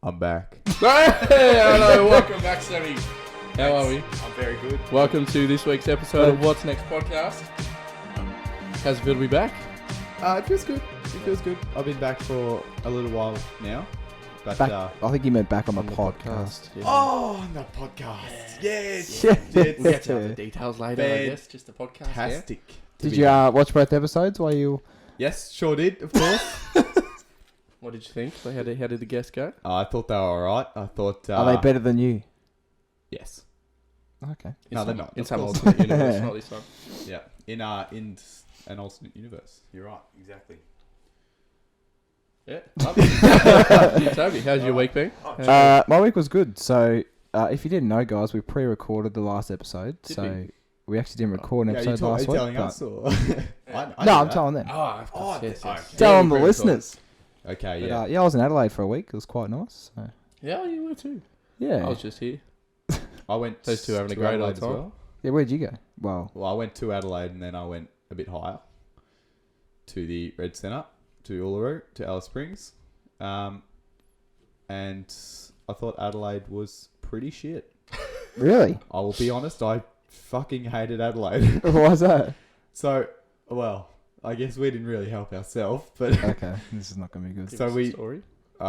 I'm back. Hey, hello, welcome back, Sammy. How are we? I'm very good. Welcome to this week's episode of What's Next podcast. How's it feel to be back? It feels good. It feels good. I've been back for a little while now. But, back, I think you meant back on the podcast. Yeah. Oh, on the podcast. Yes. Yeah. We'll get to the details later, I guess. Just the podcast. Fantastic. Did you watch both episodes while you... Yes, sure did, of course. What did you think? How did the guests go? I thought they were alright. I thought... Are they better than you? Yes. Okay. No, they're not. In Of some course. alternate universe, not this one. Yeah. In an alternate universe. You're right. Exactly. Yeah. Toby, how's your week been? My week was good. So, if you didn't know, guys, we pre-recorded the last episode. Did we actually didn't record an Yeah, episode last are you week. telling us or... I No, knew I'm that. telling them. Oh, of course. Oh, Yes. okay. Telling the Yeah, we listeners. Okay, But, yeah. yeah, I was in Adelaide for a week. It was quite nice. So. Yeah, you were too. Yeah. I was just here. I went Those two having a to great Adelaide old as time. well. Yeah, where'd you go? Well, Well, I went to Adelaide and then I went a bit higher to the Red Centre, to Uluru, to Alice Springs. And I thought Adelaide was pretty shit. really? I will be honest, I fucking hated Adelaide. Why's that? So, well, I guess we didn't really help ourselves, but... Okay, this is not going to be good. Give So us a we- story.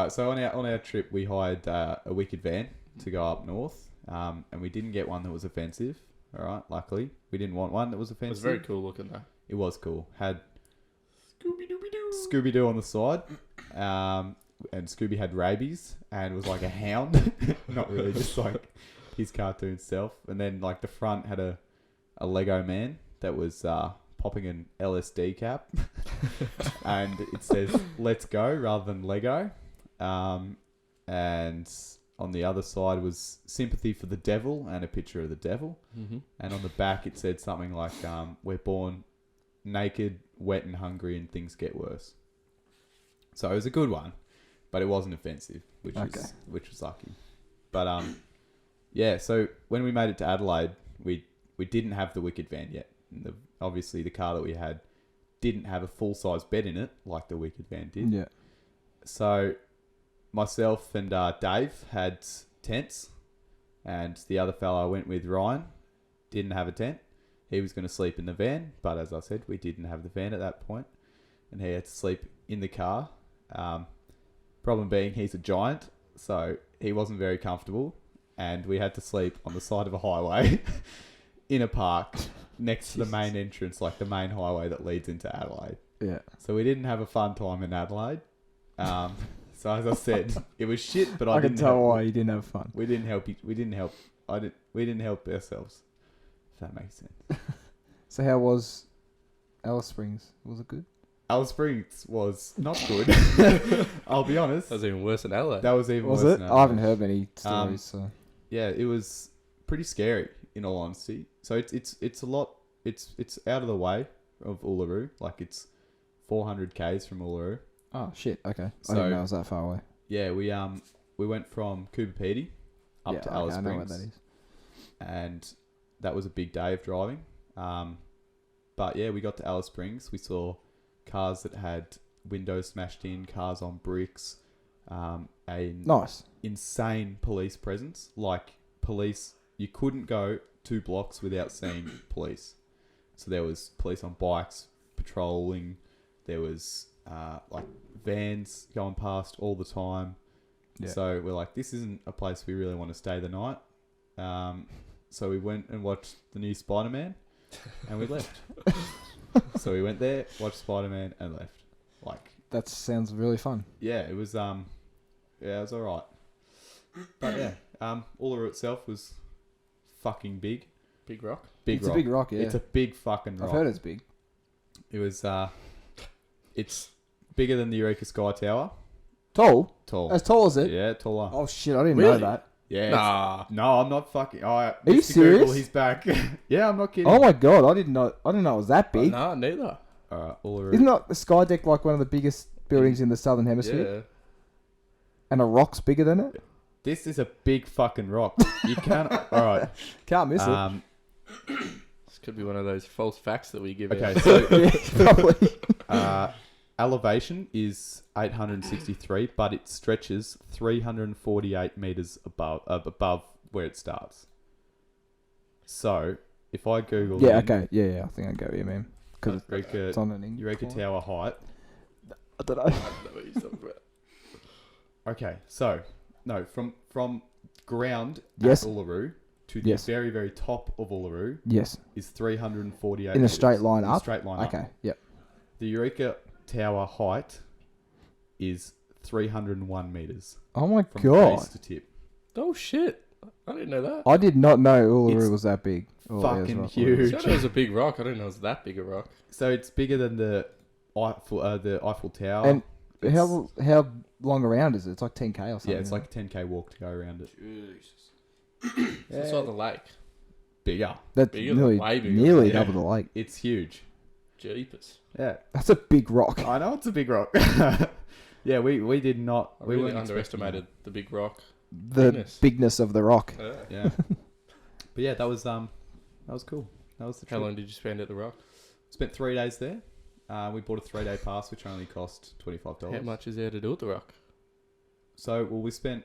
So on our trip, we hired a wicked van to go up north, and we didn't get one that was offensive. All right, luckily we didn't want one that was It offensive. was very cool looking though. It was cool. Had Scooby-Dooby-Doo. Scooby Doo on the side, and Scooby had rabies and was like a hound. Not really, just like his cartoon self. And then like the front had a Lego man that was popping an LSD cap, and it says "Let's go" rather than Lego. And on the other side was sympathy for the devil and a picture of the devil. Mm-hmm. And on the back it said something like, "We're born naked, wet and hungry, and things get worse." So it was a good one, but it wasn't offensive, which was lucky. But yeah. So when we made it to Adelaide, we didn't have the wicked van yet. And obviously the car that we had didn't have a full size bed in it like the wicked van did. Yeah. So myself and Dave had tents, and the other fellow I went with, Ryan, didn't have a tent. He was going to sleep in the van, but as I said, we didn't have the van at that point, and he had to sleep in the car. Problem being, he's a giant, so he wasn't very comfortable, and we had to sleep on the side of a highway in a park next to the main entrance, like the main highway that leads into Adelaide. Yeah. So we didn't have a fun time in Adelaide. So as I said, it was shit, but I can didn't tell help. why you didn't have fun. We didn't help. We didn't help. We didn't help ourselves. If that makes sense. So how was Alice Springs? Was it good? Alice Springs was not good. I'll be honest. That was even worse than Adelaide. That was even Was worse it? than I haven't Adelaide. heard many stories. So Yeah, it was pretty scary, in all honesty. So it's a lot. It's out of the way of Uluru. Like it's 400 k's from Uluru. oh shit. Okay. I So- didn't know it was that far away. Yeah, we went from Cooper up to Alice I Springs. know what that is. And that was a big day of driving. But yeah, we got to Alice Springs. We saw cars that had windows smashed in, cars on bricks, a Nice. insane police presence. Like police, you couldn't go 2 blocks without seeing police. So there was police on bikes patrolling. There was like vans going past all the time. Yeah. So we're like, this isn't a place we really want to stay the night. So we went and watched the new Spider-Man, and we left. So we went there, watched Spider-Man, and left. Like, That sounds really fun. yeah, it was it was alright. But yeah, Uluru itself was fucking big. Big rock. Big It's rock. a big rock, yeah. It's a big fucking rock. I've heard it's big. It was it's bigger than the Eureka Sky Tower. Tall? Tall. As tall as it? Yeah, taller. Oh shit, I didn't know Really? that. Yeah. Nah. No, I'm not fucking. Are you serious? He's back. Yeah, I'm not kidding. Oh my god, I didn't know it was that big. Nah, neither. Uluru. Isn't that the Sky Deck like one of the biggest buildings in the Southern Hemisphere? Yeah. And a rock's bigger than it? This is a big fucking rock. You can't. All right. Can't miss This could be one of those false facts that we give Okay. out. So it. Yeah, probably. elevation is 863, but it stretches 348 meters above where it starts. So, if I Google... Yeah, okay. Yeah, I think I get what you mean. Because Eureka, it's on an Eureka incline. Tower height. I don't know. I don't know what you're talking about. Okay, so, no, from ground Yes. at Uluru to the Yes. very, very top of Uluru Yes. is 348 In a meters. straight line In a up? straight line up. Okay, yep. The Eureka Tower height is 301 meters Oh my from god. base to tip. Oh shit! I didn't know that. I did not know Uluru It's was that big. fucking I huge. thought it was a big rock. I didn't know it was that big a rock. So it's bigger than the Eiffel Tower. And It's- how long around is it? It's like 10k or something. yeah, it's like a 10k walk to go around it. Jesus. So it's like the lake. Bigger. That's bigger than- way bigger. nearly Yeah. double the lake. It's huge. Jeepers. Yeah, That's a big rock. I know it's a big rock. Yeah, we did not. I we really weren't expecting underestimated the big rock. The Bigness. bigness of the rock. that. Yeah, but yeah, that was cool. That was the How trip. long did you spend at the rock? Spent 3 days there. We bought a 3-day pass, which only cost $25. How much is there to do at the rock? So, well, we spent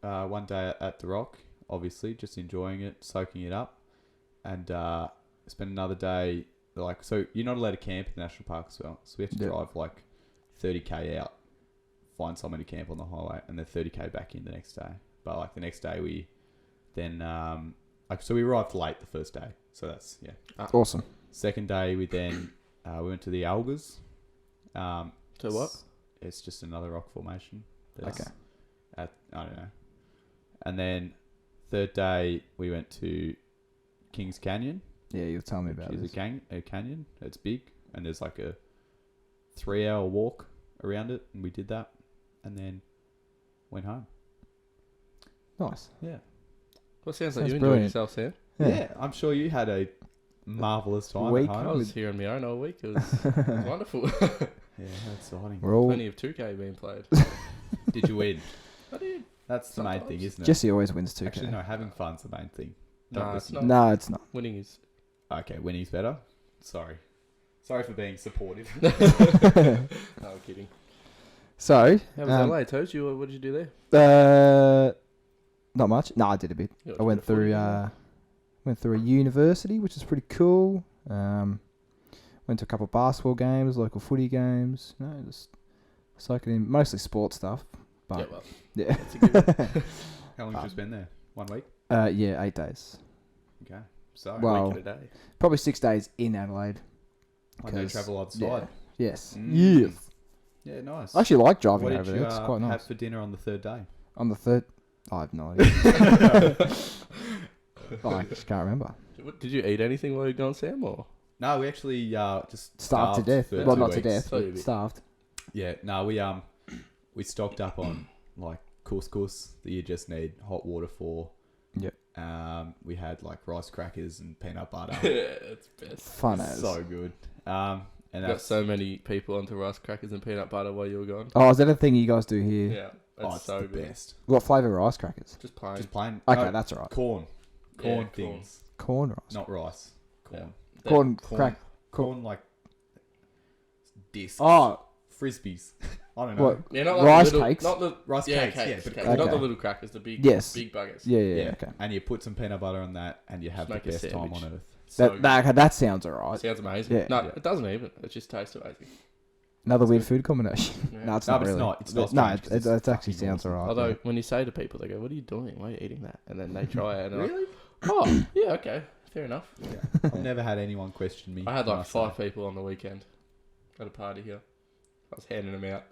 1 day at the Rock, obviously, just enjoying it, soaking it up, and spent another day, so you're not allowed to camp in the national park as well. So we have to Yeah. drive like 30k out, find somewhere to camp on the highway, and then 30k back in the next day. But like the next day, we then so we arrived late the first day. So that's Awesome. Second day, we then we went to the Algas. To what? It's just another rock formation. Okay. I don't know. And then third day we went to Kings Canyon, Yeah, you'll tell me about which is this. a canyon. It's big, and there's like a 3-hour walk around it, and we did that, and then went home. Nice. Yeah. Well, sounds like Sounds you enjoyed brilliant. yourself, Sam. Yeah, I'm sure you had a marvelous time Week. at I home. was here on my own all week. It was wonderful. Yeah, how exciting. We're all Plenty of 2K being played. Did you win? I did. That's the main Sometimes. thing, isn't it? Jesse always wins 2k. Actually, no, having fun's the main thing. Don't Nah, it's listen. not. No, it's not. Winning is. Okay, winning's better. Sorry for being supportive. No, I'm kidding. So, How was LA, Toes? What did you do there? not much. No, I did a bit. You I went through a university, which is pretty cool. Went to a couple of basketball games, local footy games. You know, just soaking in mostly sports stuff. Yeah, But well, yeah, that's a good one. How long have you spent there? 1 week? yeah, 8 days. Okay. So, Well, Week and a day. Probably 6 days in Adelaide. I know 'cause- travel outside. Yeah. Yes. Mm. Yes. Yeah, nice. I actually like driving what did over you there. It's quite have nice. for dinner on the third day? On the third, I have no idea. I just can't remember. Did you eat anything while you were gone, Sam? Or No, we actually just Starved to death. for Well, 2 not to weeks. death, So you but be- starved. Yeah, no, we stocked up on like couscous that you just need hot water for. Yep. We had like rice crackers and peanut butter. yeah, it's best. Fun as. So good. And Got that's so many people onto rice crackers and peanut butter while you were gone. Oh, is that a thing you guys do here? Yeah, that's it's so the good. best. What flavour rice crackers? Just plain. Just plain. Okay, no, that's all right. corn. Yeah, Corn corn. things, Corn rice. not rice. Corn. Yeah. Corn Corn. crack. Corn like discs. Oh, Frisbees. I don't know. what? Yeah, not like Rice the little, cakes? Not the Rice yeah, cakes, yeah, cakes, but cakes. corn. Not the Okay. little crackers, the big, Yes. big buggers. Yeah, okay. And you put some peanut butter on that, and you have Just the make a best time sandwich. on earth. So That sounds alright. sounds amazing. Yeah. No, Yeah. it doesn't even. It just tastes amazing. Another weird food combination. Yeah. No, it's No, not but really. it's not. It's not No, strange 'cause it it's actually fucking sounds awesome. alright. Although yeah. when you say to people, they go, "What are you doing? Why are you eating that?" And then they try it, and they're like, Really? "Oh, yeah, okay, fair enough." I've never had anyone question me. I had when like say 5 people on the weekend at a party here. I was handing them out.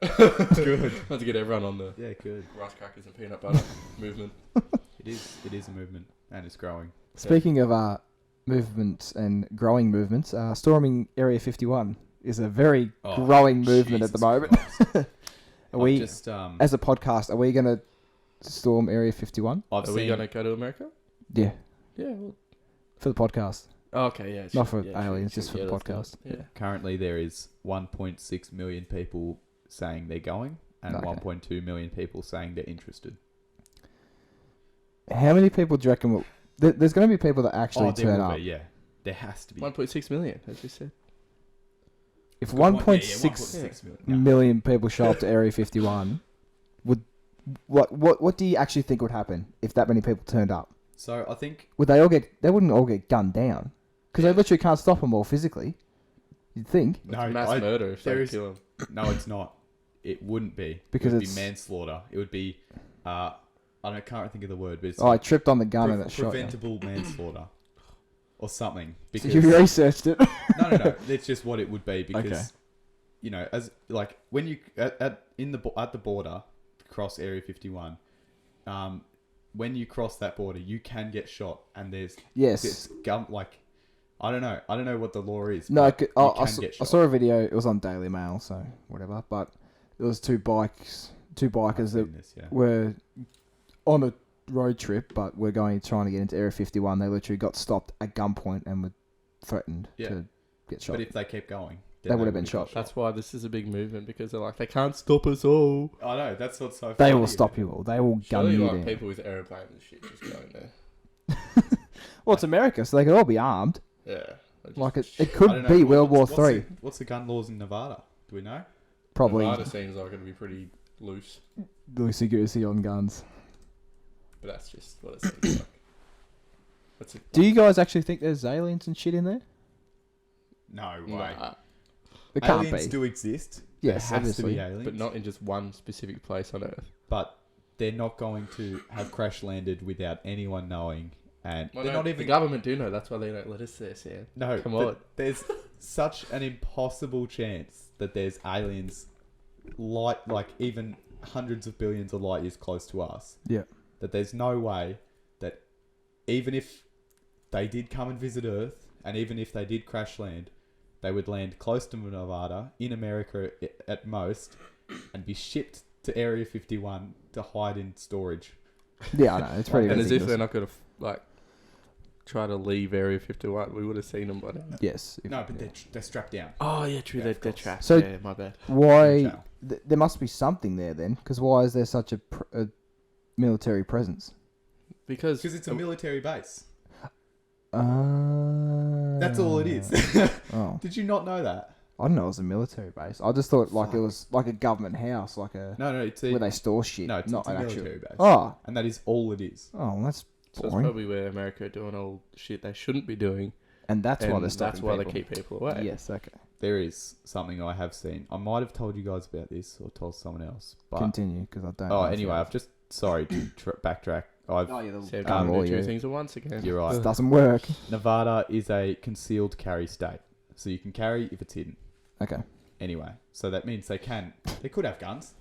Good. I had to get everyone on the Yeah, good. rice crackers and peanut butter movement. It is a movement, and it's growing. Speaking of movements and growing movements, storming Area 51 is a very Oh, growing movement at the Jesus moment. Christ. Are we, just, as a podcast, are we going to storm Area 51? I've Are we seen, gonna go to America? Yeah, Yeah. Well, for the podcast. oh, okay. Yeah. Not sure, for yeah, aliens, just for the let's do it. podcast. Yeah. currently there is 1.6 million people saying they're going, and Okay. 1.2 million people saying they're interested. How many people do you reckon will... There's going to be people that actually there turn will up. be, yeah. There has to be. 1.6 million, as you said. if Good one. 1.6 million. No. million people show up to Area 51, would what do you actually think would happen if that many people turned up? So I think Would they wouldn't all get gunned down because they literally can't stop them all physically. You'd think no, It's mass murder if there they is- kill him. no, it's not. It wouldn't be Because it would it's- be manslaughter. It would be I can't think of the word, but it's I tripped on the gun and it shot you. preventable manslaughter or something. So Because you researched it. no, that's just what it would be because Okay. you know, as like when you at the border cross Area 51, when you cross that border, you can get shot, and there's Yes. gun like I don't know what the law is. No, but you I can get I shot. saw a video. It was on Daily Mail, so whatever. But it was two bikers I've that seen this, yeah. were on a road trip, but were trying to get into Area 51. They literally got stopped at gunpoint and were threatened Yeah. to get shot. But if they keep going, They then would have been would've shot. got That's why this is a big movement, because they're like, they can't stop us all. I know that's what's so. They funny will about stop it. you all. They will gun Surely you like down. people with aeroplanes and shit just going there. Well, it's America, so they could all be armed. Yeah. They just- Like it I could don't know, be what- World War what's the- Three. What's the gun laws in Nevada? Do we know? Probably Nevada seems like it'd be pretty loose, loosey goosey on guns. but that's just what it seems like. What's it? Do you guys actually think there's aliens and shit in there? No way. Nah, It can't Aliens be. do exist. Yes, there has to obviously. be aliens, but not in just one specific place on Earth. But they're not going to have crash landed without anyone knowing, and Well, they're no, not the even. government do know. That's why they don't let us there, Sam. No, Come but on. There's such an impossible chance that there's aliens, like even hundreds of billions of light years close to us. Yeah. That there's no way that even if they did come and visit Earth, and even if they did crash land, they would land close to Nevada, in America at most, and be shipped to Area 51 to hide in storage. Yeah, I know. It's pretty And as if ridiculous. they're not going to like try to leave Area 51, we would have seen them by now. Yes. No, but they're strapped down. Oh yeah, true. Yeah, they're of course. trapped. So- yeah, my bad. Why? Channel. There must be something there then, because why is there such a military presence? Because Because it's a military base. Uh, That's all it is. Oh, Did you not know that? I didn't know it was a military base. I just thought like it Fuck. was like a government house, like a No, it's a, where they store shit. no, it's not a an actual. military base. Oh, And that is all it is. well, that's so it's boring. probably where America are doing all shit they shouldn't be doing. And that's why and they're stopping that's why people. they keep people away. Yes. Okay. There is something I have seen. I might have told you guys about this or told someone else. But Continue, because I don't. oh, know if anyway, you- I've just sorry to backtrack. I've Oh, yeah, the Sam gun trying law, to do yeah. two things at once again. You're right. This doesn't work. Nevada is a concealed carry state, so you can carry if it's hidden. Okay. Anyway, so that means they could have guns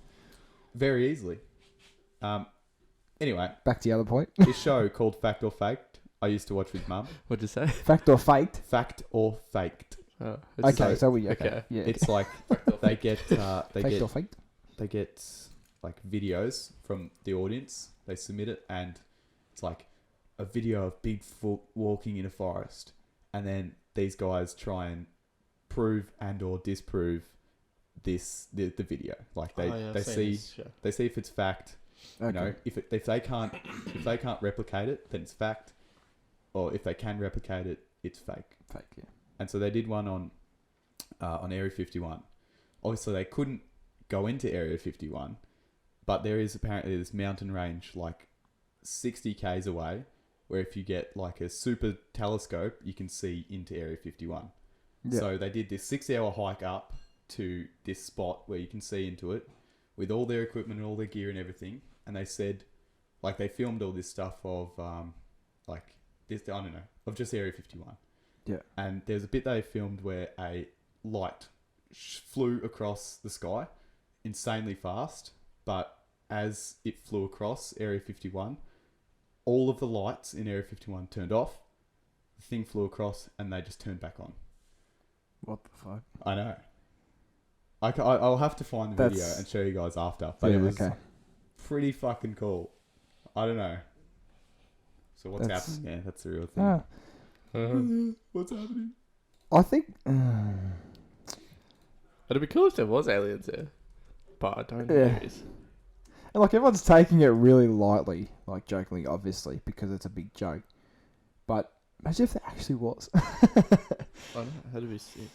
very easily. Anyway, Back to the other point. this show called Fact or Faked, I used to watch with Mum. What'd you say? Fact or faked? Fact or Faked. Oh, Okay, so we okay. Yeah. It's like they get faked or faked? they get like videos from the audience. They submit it, and it's like a video of Bigfoot walking in a forest, and then these guys try and prove and or disprove the video. Like they see if it's fact. Okay. You know, if they can't replicate it, then it's fact, or if they can replicate it, it's fake. Fake. Yeah. And so they did one on Area 51. Obviously, they couldn't go into Area 51, but there is apparently this mountain range like 60 k's away, where if you get like a super telescope, you can see into Area 51. Yeah. So they did this 6-hour hike up to this spot where you can see into it with all their equipment and all their gear and everything. And they said, like, they filmed all this stuff of, like, this, I don't know, of just Area 51. Yeah. And there's a bit they filmed where a light flew across the sky insanely fast, but as it flew across Area 51, all of the lights in Area 51 turned off, the thing flew across, and they just turned back on. What the fuck? I know. I'll have to find the video That's- and show you guys after, but Yeah, it was okay. pretty fucking cool. I don't know. So what's That's- happening? Yeah, that's the real thing. Ah, What's happening? I think. It'd be cool if there was aliens there, but I don't know. Yeah. There is. And like everyone's taking it really lightly, like jokingly, obviously, because it's a big joke. But imagine if there actually was. I don't know. How do we see?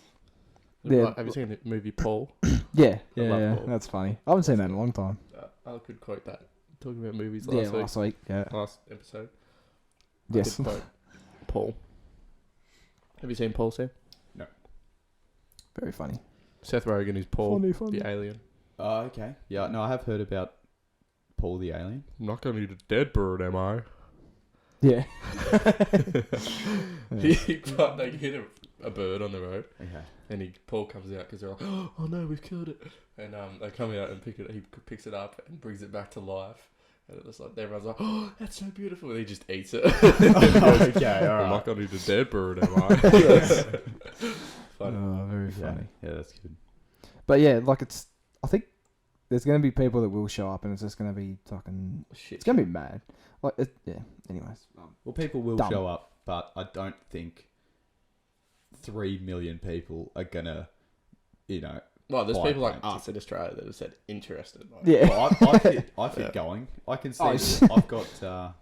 Yeah. Have you seen the movie Paul? Yeah, love yeah, Paul. that's funny. I haven't seen that in a long time. I could quote that. Talking about movies Yeah, last week. last week. Yeah. Last episode. Yes. I could quote Paul. Have you seen Paul, Sam? Very funny. Seth Rogen is Paul, Funny. the alien. Oh, okay. Yeah, no, I have heard about Paul the alien. I'm not going to eat a dead bird, am I? Yeah. They hit a bird on the road, Okay. and Paul comes out because they're like, "Oh no, we've killed it!" And they come out and pick it. He picks it up and brings it back to life. And it's like everyone's like, "Oh, that's so beautiful!" And he just eats it. Okay, all I'm not right. going to eat a dead bird, am I? Funny. Oh, very funny. Yeah, that's good. But yeah, like I think there's gonna be people that will show up, and it's just gonna be fucking. Shit. It's gonna be mad. Like, yeah. Anyways. Well, people will Dumb. show up, but I don't think 3 million people are gonna, Well, there's Buy people like plane us in Australia that have said interested. Like, Yeah. Well, I fit Yeah. going. I can see. Oh, that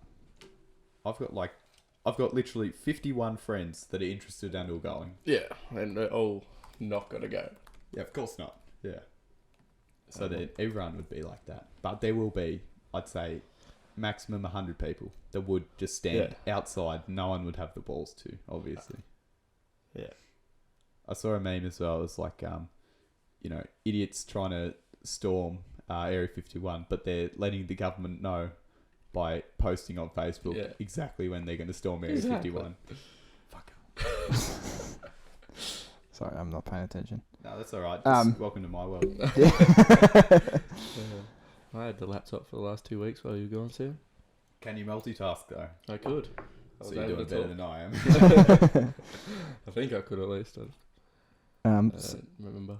I've got literally 51 friends that are interested and all going. Yeah, and they're all not gonna go. Yeah, of course not. Yeah. So that everyone would be like that, but there will be, I'd say, maximum 100 people that would just stand outside. No one would have the balls to, obviously. Yeah. I saw a meme as well. It was like, idiots trying to storm Area 51, but they're letting the government know by posting on Facebook exactly when they're going to storm Area 51. Fuck. Sorry, I'm not paying attention. No, that's all right. Just welcome to my world. I had the laptop for the last 2 weeks while you were gone, Sam. Can you multitask though? I could. So you're doing better than I am. I think I could at least. I don't remember.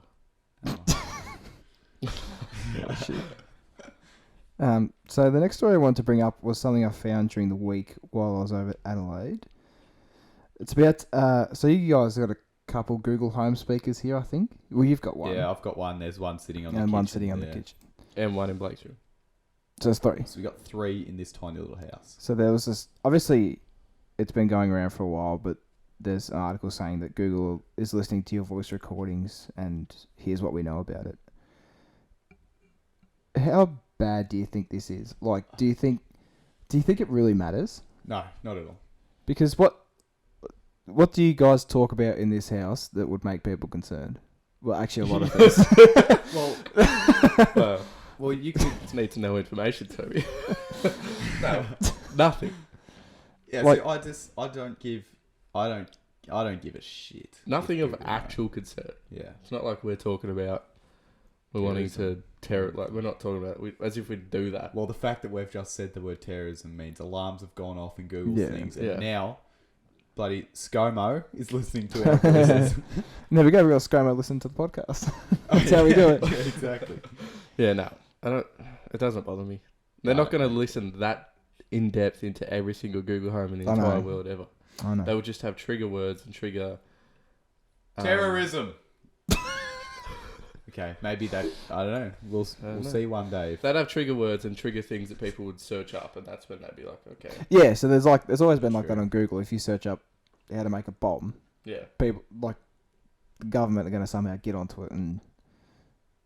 So the next story I wanted to bring up was something I found during the week while I was over at Adelaide. It's about so you guys got a couple Google Home speakers here, I think. Well, you've got one. Yeah, I've got one. There's one sitting on the kitchen. And one sitting on the kitchen. And one in Blake's room. So it's 3. So we got 3 in this tiny little house. So there was this. Obviously, it's been going around for a while, but there's an article saying that Google is listening to your voice recordings, and here's what we know about it. How bad do you think this is? Like, do you think it really matters? No, not at all. Because what do you guys talk about in this house that would make people concerned? Well, actually, a lot of things. Well, you could Just need to know information, Toby. No, nothing. Yeah, Like- I don't give a shit. Nothing if of people know. actual concern. Yeah. It's not like we're talking about we're wanting to tear it. Like we're not talking about as if we do that. Well, the fact that we've just said the word terrorism means alarms have gone off in Google's Yeah. things, and Yeah. now bloody ScoMo is listening to our voices. There we go. We got ScoMo listen to the podcast. That's how we do it. Yeah, exactly. Yeah, no, I don't. It doesn't bother me. They're No, not going to listen that in depth into every single Google Home in the I know. entire world ever. I know. They would just have trigger words and trigger Terrorism. Okay, maybe that. I don't know. We'll know. see one day. They'd have trigger words and trigger things that people would search up, and that's when they'd be like, okay, Yeah. So there's always been like True. that on Google. If you search up how to make a bomb, yeah, people like the government are going to somehow get onto it and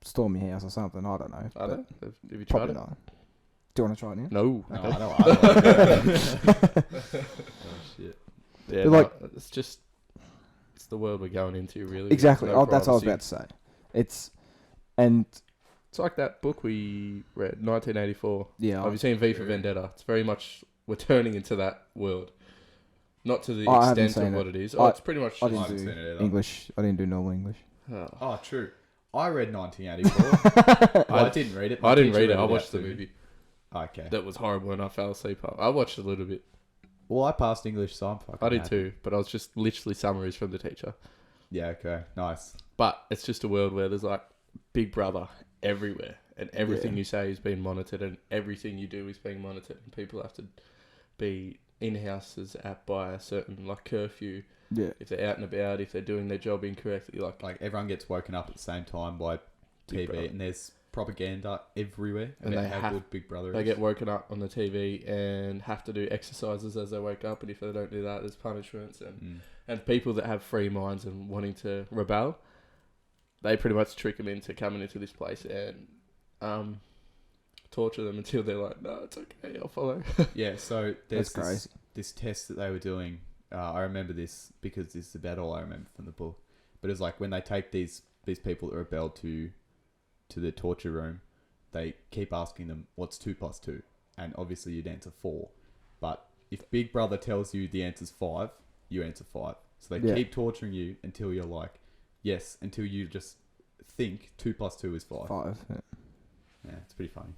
storm your house or something. I don't know. I but don't. Have you tried Probably it? not. Do you want to try it now? No. No, Okay. I don't. Oh shit. Yeah, But, like- no, it's the world we're going into, really. Exactly. There's no That's what I was privacy. about to say. It's like that book we read, 1984. Yeah. Have you seen V for Vendetta? It's very much we're turning into that world, not to the I haven't extent of seen what it. it is. I- It's pretty much. I I didn't haven't do seen it either. English. I didn't do normal English. Oh. Oh, true. I read 1984. I didn't read it. I My didn't teacher read it. I out watched the to me. movie. Okay. That was horrible, and I fell asleep. I watched a little bit. Well, I passed English, so I'm fucking I did happy. too, but I was just literally summaries from the teacher. Yeah. Okay. Nice. But it's just a world where there's like Big Brother everywhere, and everything Yeah. you say is being monitored, and everything you do is being monitored, and people have to be in houses by a certain like curfew. Yeah. If they're out and about, if they're doing their job incorrectly, like Like everyone gets woken up at the same time by Big TV, Brother. and there's propaganda everywhere And about they how have- good Big Brother they is. get woken up on the TV and have to do exercises as they wake up, and if they don't do that, there's punishments, and Mm. and people that have free minds and wanting to rebel they pretty much trick them into coming into this place and torture them until they're like, no, it's okay, I'll follow. Yeah, so there's That's crazy. this test that they were doing. I remember this because this is about all I remember from the book. But it's like when they take these people that rebel to the torture room, they keep asking them, what's 2 plus 2? And obviously you'd answer 4. But if Big Brother tells you the answer's 5, you answer 5. So they keep torturing you until you're like, yes, until you just think 2 plus 2 is 5. 5. Yeah. Yeah, it's pretty funny.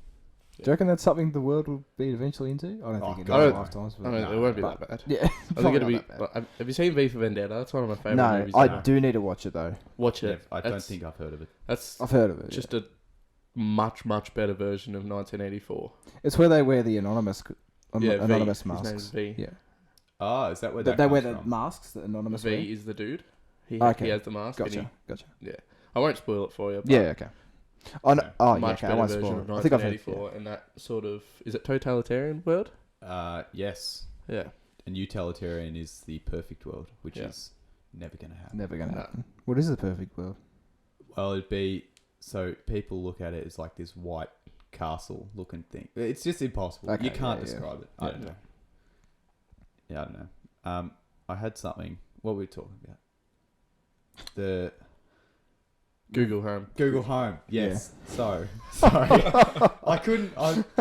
Do you reckon that's something the world will be eventually into? I don't Oh, think it God. is lifetimes. I But mean, No, it won't be but- that bad. yeah, I think probably it'll be. not that bad. Like, have you seen V for Vendetta? That's one of my favorite No, movies. I ever. do need to watch it though. Watch Yeah, it. I don't That's- think I've heard of it. That's I've heard of it. just a much better version of 1984. It's where they wear the anonymous Yeah, anonymous V. His name's masks. V. Yeah, Oh, is that where they that comes wear the from? masks, the anonymous. V wear. is the dude. He Okay. has the mask. And Gotcha. I won't spoil it for you. But Yeah. Okay. Oh, no, Okay. oh yeah. much Okay. I better won't version spoil of it. I think I've heard. 1984, and that sort of is it totalitarian word? Yes. Yeah. And utilitarian is the perfect world, which Yeah. is never going to happen. Never gonna No. happen. What is the perfect world? Well, it'd be so people look at it as like this white castle looking thing. It's just impossible. Okay, You can't yeah. describe it. I Yeah. don't know. Yeah, I don't know. I had something. What were we talking about? The Google Home. Google Home. Yes. So sorry, I couldn't.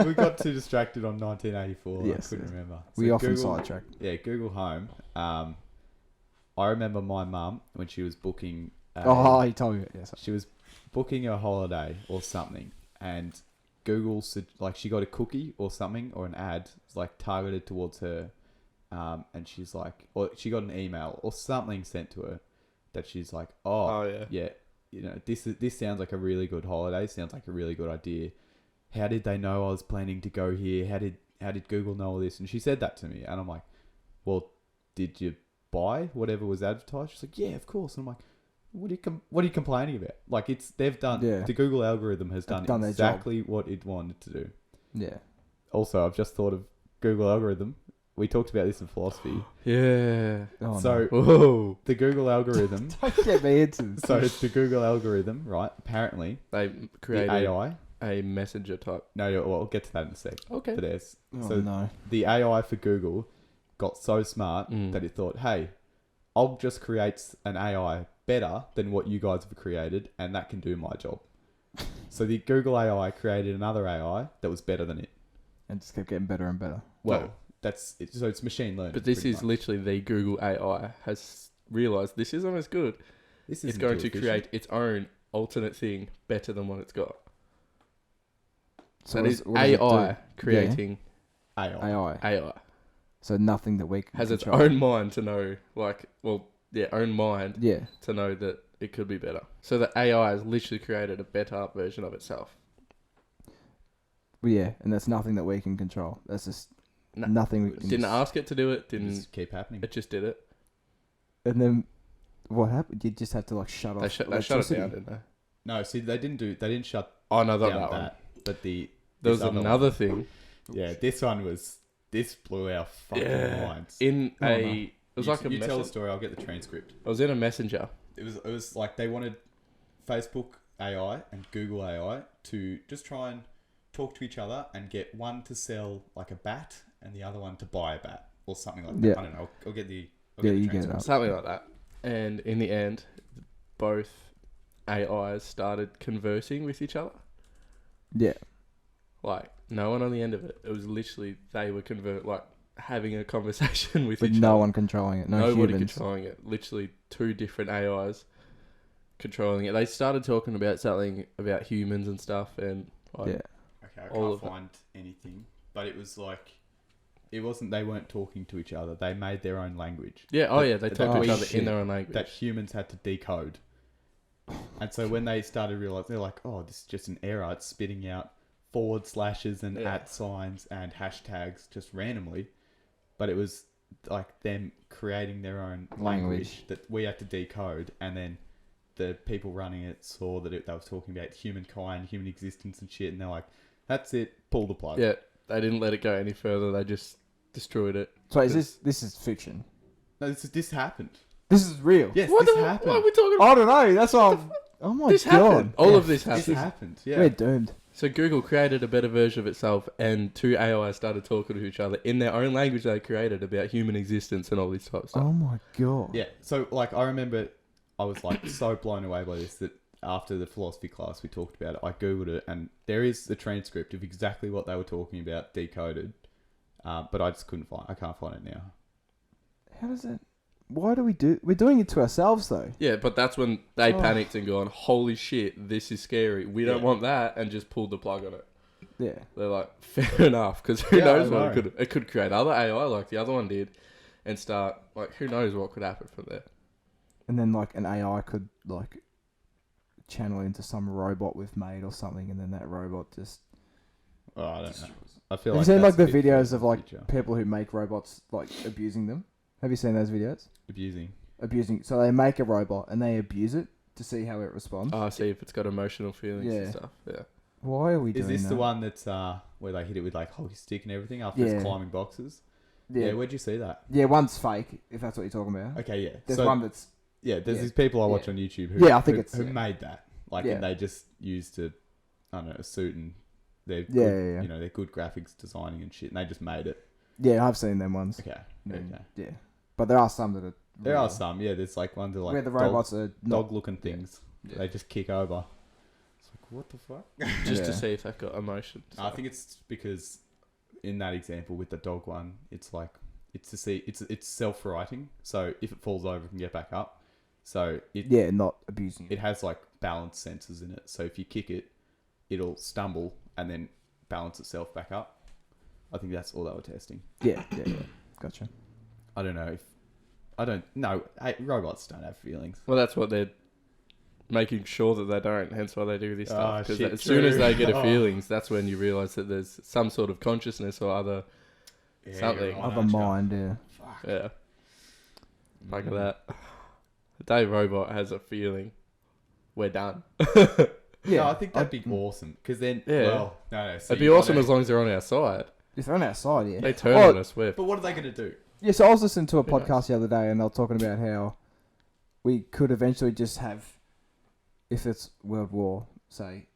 We got too distracted on 1984. Yes, I couldn't yes. remember. We So often Google, sidetrack. Yeah, Google Home. I remember my mum when she was booking. Oh, he told me. Yes. She was booking a holiday or something, and Google said like she got a cookie or something or an ad like targeted towards her, and she's like, or she got an email or something sent to her that she's like, Oh yeah. yeah, you know, this sounds like a really good holiday. Sounds like a really good idea. How did they know I was planning to go here? How did Google know all this? And she said that to me, and I'm like, well, did you buy whatever was advertised? She's like, yeah, of course. And I'm like, what are you complaining about? Like they've done Yeah. the Google algorithm has done Done their job. exactly what it wanted to do. Yeah. Also, I've just thought of Google algorithm. We talked about this in philosophy. Yeah. Oh, So Whoa. the Google algorithm. no. Don't get me into this. So it's the Google algorithm, right? Apparently, They the created AI. a messenger type. No, well, I'll get to that in a sec. Okay. But there's Oh, so no. the AI for Google got so smart Mm. that it thought, hey, I'll just create an AI better than what you guys have created, and that can do my job. So the Google AI created another AI that was better than it. And just kept getting better and better. Well, No. that's it. So it's machine learning. But this pretty is much. literally the Google AI has realized this isn't as good. This It's isn't going too to efficient. create its own alternate thing better than what it's got. So That what is does- what does it AI do? creating AI. AI. AI. So nothing that we can Has its control. own mind to know, own mind Yeah. to know that it could be better. So the AI has literally created a better version of itself. Well, yeah, and that's nothing that we can control. That's just No. nothing we can Didn't just- ask it to do it. Didn't Just keep happening. it? Just did it. And then what happened? You just had to like shut off. They shut it electricity. down, didn't they? No, see, they didn't shut Oh no, down that one. that. But There this was other another one. thing Yeah, this blew our fucking minds. in Oh, a. no. It was you like a you tell the messenger. story. I'll get the transcript. I was in a messenger. It was like they wanted Facebook AI and Google AI to just try and talk to each other and get one to sell like a bat and the other one to buy a bat or something like that. Yeah. I don't know. I'll get the Yeah, you get transcript. it. Something like that. And in the end, both AIs started conversing with each other. Yeah. Like, no one on the end of it. It was literally, they were having a conversation with With each no other. one controlling it. No Nobody humans. controlling it. Literally two different AIs controlling it. They started talking about something about humans and stuff, and like, Yeah. Okay, I All can't of it. find anything, but it was like it wasn't. They weren't talking to each other. They made their own language yeah, oh That- yeah, they that talk to we each other shit. in their own language. that humans had to decode. And so when they started realizing, they're like, "Oh, this is just an error. It's spitting out forward slashes and Yeah. at signs and hashtags just randomly." But it was like them creating their own language that we had to decode, and then the people running it saw that they was talking about humankind, human existence, and shit, and they're like, "That's it. Pull the plug." Yeah, they didn't let it go any further. They just destroyed it. So this is fiction? No, this happened. This is real. Yes, What this the? happened. What are we talking about? I don't know. That's why Oh my This god! happened. All of this This happened. happened. Yeah. We're doomed. So Google created a better version of itself, and two AI started talking to each other in their own language they created about human existence and all this type of stuff. Oh my god! Yeah. So like I remember I was like so blown away by this that after the philosophy class we talked about it, I googled it and there is the transcript of exactly what they were talking about decoded, but I just couldn't find. I can't find it now. How does it? Why do we do? We're doing it to ourselves though. Yeah, but that's when they Oh. panicked and gone, holy shit, this is scary. We don't Yeah. want that, and just pulled the plug on it. Yeah. They're like, fair enough, because who Yeah, knows I what know. it could create other AI like the other one did, and start like who knows what could happen from there. And then like an AI could like channel into some robot we've made or something, and then that robot just. Oh, I don't know. I feel Have like you seen like that's the a bit videos further of in like the future. people who make robots like abusing them? Have you seen those videos? Abusing. Abusing. So they make a robot and they abuse it to see how it responds. Oh, see if it's got emotional feelings Yeah. and stuff. Yeah. Why are we Is doing this that? the one that's where they hit it with like hockey stick and everything after Yeah. it's climbing boxes? Yeah. Where'd you see that? Yeah, one's fake, if that's what you're talking about. Okay, yeah. There's so, one that's yeah, there's yeah. these people I watch on YouTube who Yeah, I think who, it's- who yeah. made that. Like Yeah. and they just used a a suit and they're Yeah, good, yeah, yeah. you know, they're good graphics designing and shit and they just made it. yeah, I've seen them ones. Okay. Mm, Okay. Yeah, but there are some that are. There real, are some, yeah, there's like ones that are like where the robots are not. dog looking things. Yeah. They just kick over. It's like what the fuck? Just to Yeah. see if they've got emotion. I think it's because in that example with the dog one, it's like it's to see it's self-righting. So if it falls over, it can get back up. So Yeah, not abusing. it has like balance sensors in it. So if you kick it, it'll stumble and then balance itself back up. I think that's all they were testing. Yeah. Gotcha. I don't know if I don't know. Hey, robots don't have feelings. Well, that's what they're making sure that they don't. Hence why they do this stuff. Oh, Because shit, as soon as true. they get a Oh. feelings, that's when you realise that there's some sort of consciousness or other. Something. you're right, Other aren't you? mind, yeah. Fuck. Yeah. Like that. The day robot has a feeling, we're done. Yeah, no, I think that'd be awesome. Because then, Yeah. well, no. So It'd be you awesome gotta- as long as they're on our side. If they're on our side, yeah. They turn Oh, on us with. But what are they going to do? Yeah, so I was listening to a Who knows? podcast the other day, and they were talking about how we could eventually just have, if it's World War, say,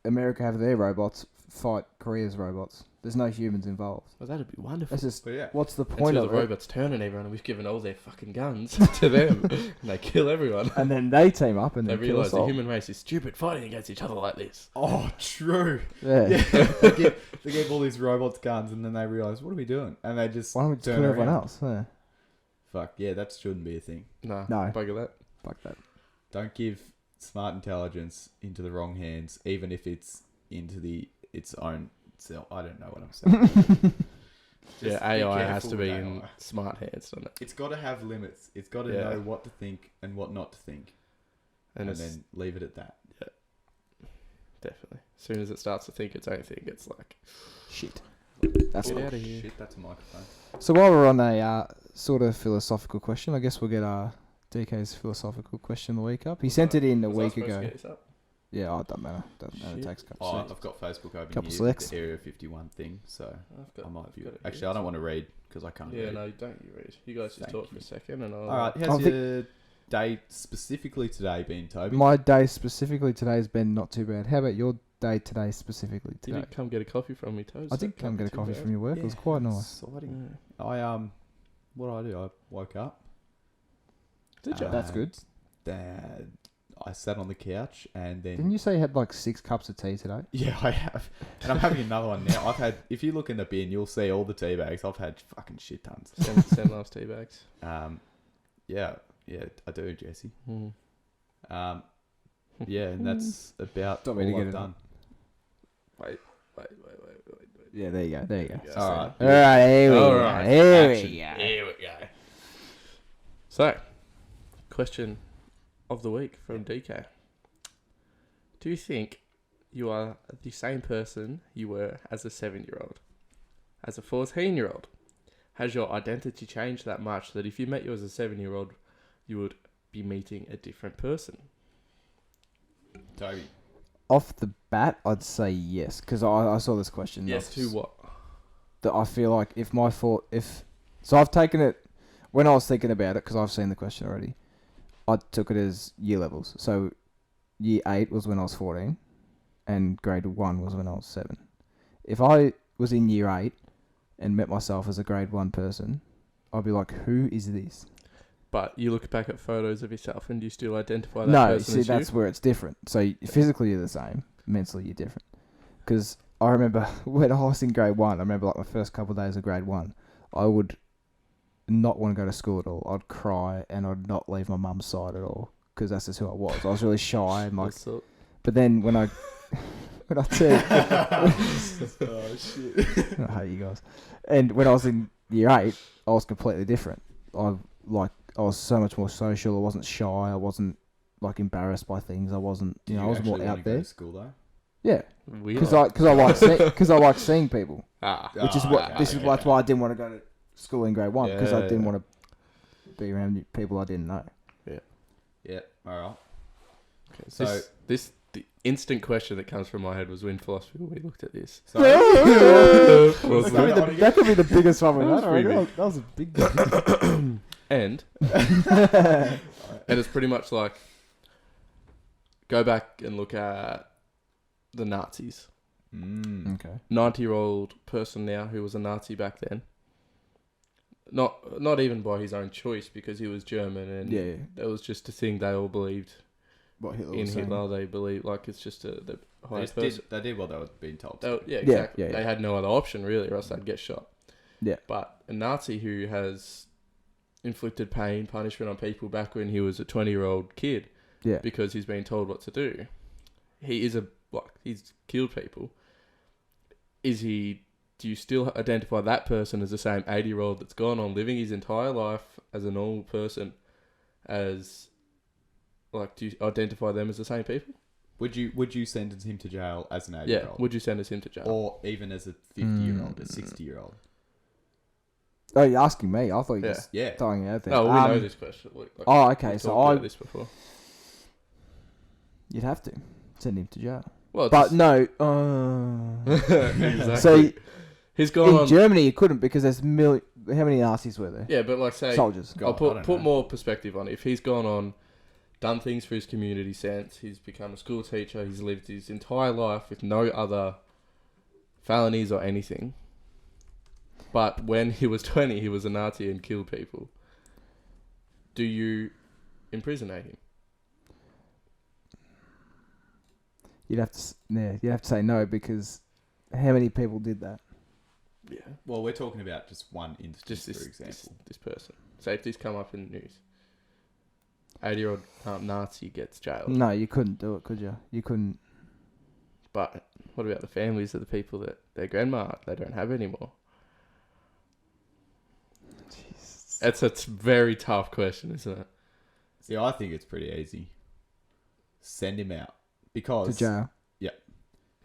America have their robots fight Korea's robots. There's no humans involved. Well, that'd be wonderful. That's just But yeah. what's the point Until of the it? robots turn on everyone and we've given all their fucking guns to them and they kill everyone. And then they team up and They then kill realise us the all. human race is stupid fighting against each other like this. Oh, true. Yeah. Yeah, they give all these robots guns, and then they realize, what are we doing? And they just Why don't we just turn kill everyone around. else? Yeah. Fuck yeah, that shouldn't be a thing. No. No. Bugger that. Fuck that. Don't give smart intelligence into the wrong hands, even if it's into its own self. I don't know what I'm saying. Just Yeah, AI be has careful to be with in AI. smart hands, doesn't it? It's got to have limits. It's got to Yeah. know what to think and what not to think, And, and it's then leave it at that. definitely. As soon as it starts to think its own thing, it's like, Shit. That's Get it. out of here. Shit, that's a microphone. So while we're on a sort of philosophical question, I guess we'll get DK's philosophical question of the week up. He sent it in a Was I week supposed to ago. get this up? Yeah, oh, it doesn't matter. Doesn't matter. It Shit. takes a couple Oh, seconds. I've got Facebook open Couple here. selects. The Area 51 thing, so I've got, I might I've view got it. it Actually, here. I don't want to read because I can't Yeah, read. no, don't you read. You guys just Thank talk for you. a second and I'll... All right, I how's think- your day specifically today been, Toby? My day specifically today has been not too bad. How about your day today specifically You today? did come get a coffee from me, Toes. I did come get a coffee from your work. It was Yeah, quite nice. Exciting. What did I do? I woke up. Did you? That's good. Dad, I sat on the couch and then. Didn't you say you had like 6 cups of tea today? Yeah, I have, and I'm having another one now. I've had. If you look in the bin, you'll see all the tea bags. I've had fucking shit tons. Send loves tea bags. Yeah, I do, Jesse. Mm. Yeah, and that's about Don't all mean to get I've it done. Wait. Yeah, there you go. There you go. There you go. All right. All right, here we All go. right, Here action. we go. Here we go. So, question of the week from DK. Do you think you are the same person you were as a 7-year-old? As a 14-year-old? Has your identity changed that much that if you met you as a 7-year-old, you would be meeting a different person? Toby. Off the bat, I'd say yes, because I saw this question. Yes, to what? That I feel like so I've taken it when I was thinking about it because I've seen the question already. I took it as year levels. So year 8 was when I was 14, and grade 1 was when I was 7. If I was in year 8 and met myself as a grade 1 person, I'd be like, who is this? But you look back at photos of yourself and you still identify that No, person see, as that's you? where it's different. So physically you're the same, mentally you're different. Because I remember when I was in grade 1, I remember like my first couple of days of grade 1, I would not want to go to school at all. I'd cry and I'd not leave my mum's side at all because that's just who I was. I was really shy and like. What's up? But then when I turned, Oh shit. I hate you guys. And when I was in year 8, I was completely different. I was so much more social. I wasn't shy. I wasn't like embarrassed by things. I wasn't, Did I was actually more wanna out go there. to school though? Yeah, We because like- I like seeing people, Ah. which is what this is that's why I didn't want to go to school in grade 1 because I Yeah, didn't yeah. want to be around people I didn't know. Yeah. All right. Okay, So- the instant question that comes from my head was when philosophy we looked at this. So That could be the biggest one we've That had. was pretty already. That was a big one. And it's pretty much like go back and look at the Nazis. Okay. 90-year-old person now who was a Nazi back then. Not even by his own choice because he was German and Yeah. that was just a thing they all believed What Hitler in was saying. Hitler. They believed like it's just the They highest did, person. they did what they were being told. Yeah, Yeah, exactly. yeah, yeah. They had no other option really, or else they'd get shot. Yeah. But a Nazi who has inflicted pain, punishment on people back when he was a 20-year-old kid, Yeah. because he's been told what to do. He's killed people. Do you still identify that person as the same 80-year-old that's gone on living his entire life as a normal person as, do you identify them as the same people? Would you sentence him to jail as an 80-year-old? Yeah. Would you sentence him to jail? Or even as a 50-year-old, a 60-year-old? Oh, you're asking me? I thought you were Yeah. just Yeah. throwing it out there. No, we know this question. Oh, okay. We've So talked about I, this before. you'd have to send him to jail. Well, But just- no. exactly. So He's gone in on. Germany, you couldn't because there's how many Nazis were there? Yeah, but like say, Soldiers. God, I'll I put don't put know. more perspective on it. If he's gone on, done things for his community sense, he's become a school teacher, he's lived his entire life with no other felonies or anything. But when he was 20, he was a Nazi and killed people. Do you imprisonate him? You'd have to say no because how many people did that? Yeah. Well, we're talking about just one instance, Just for this example. this person. Say if this come up in the news. 80-year-old Nazi gets jailed. No, you couldn't do it, could you? You couldn't. But what about the families of the people that their grandma they don't have anymore? It's a very tough question, isn't it? See, I think it's pretty easy. Send him out. To Because jail.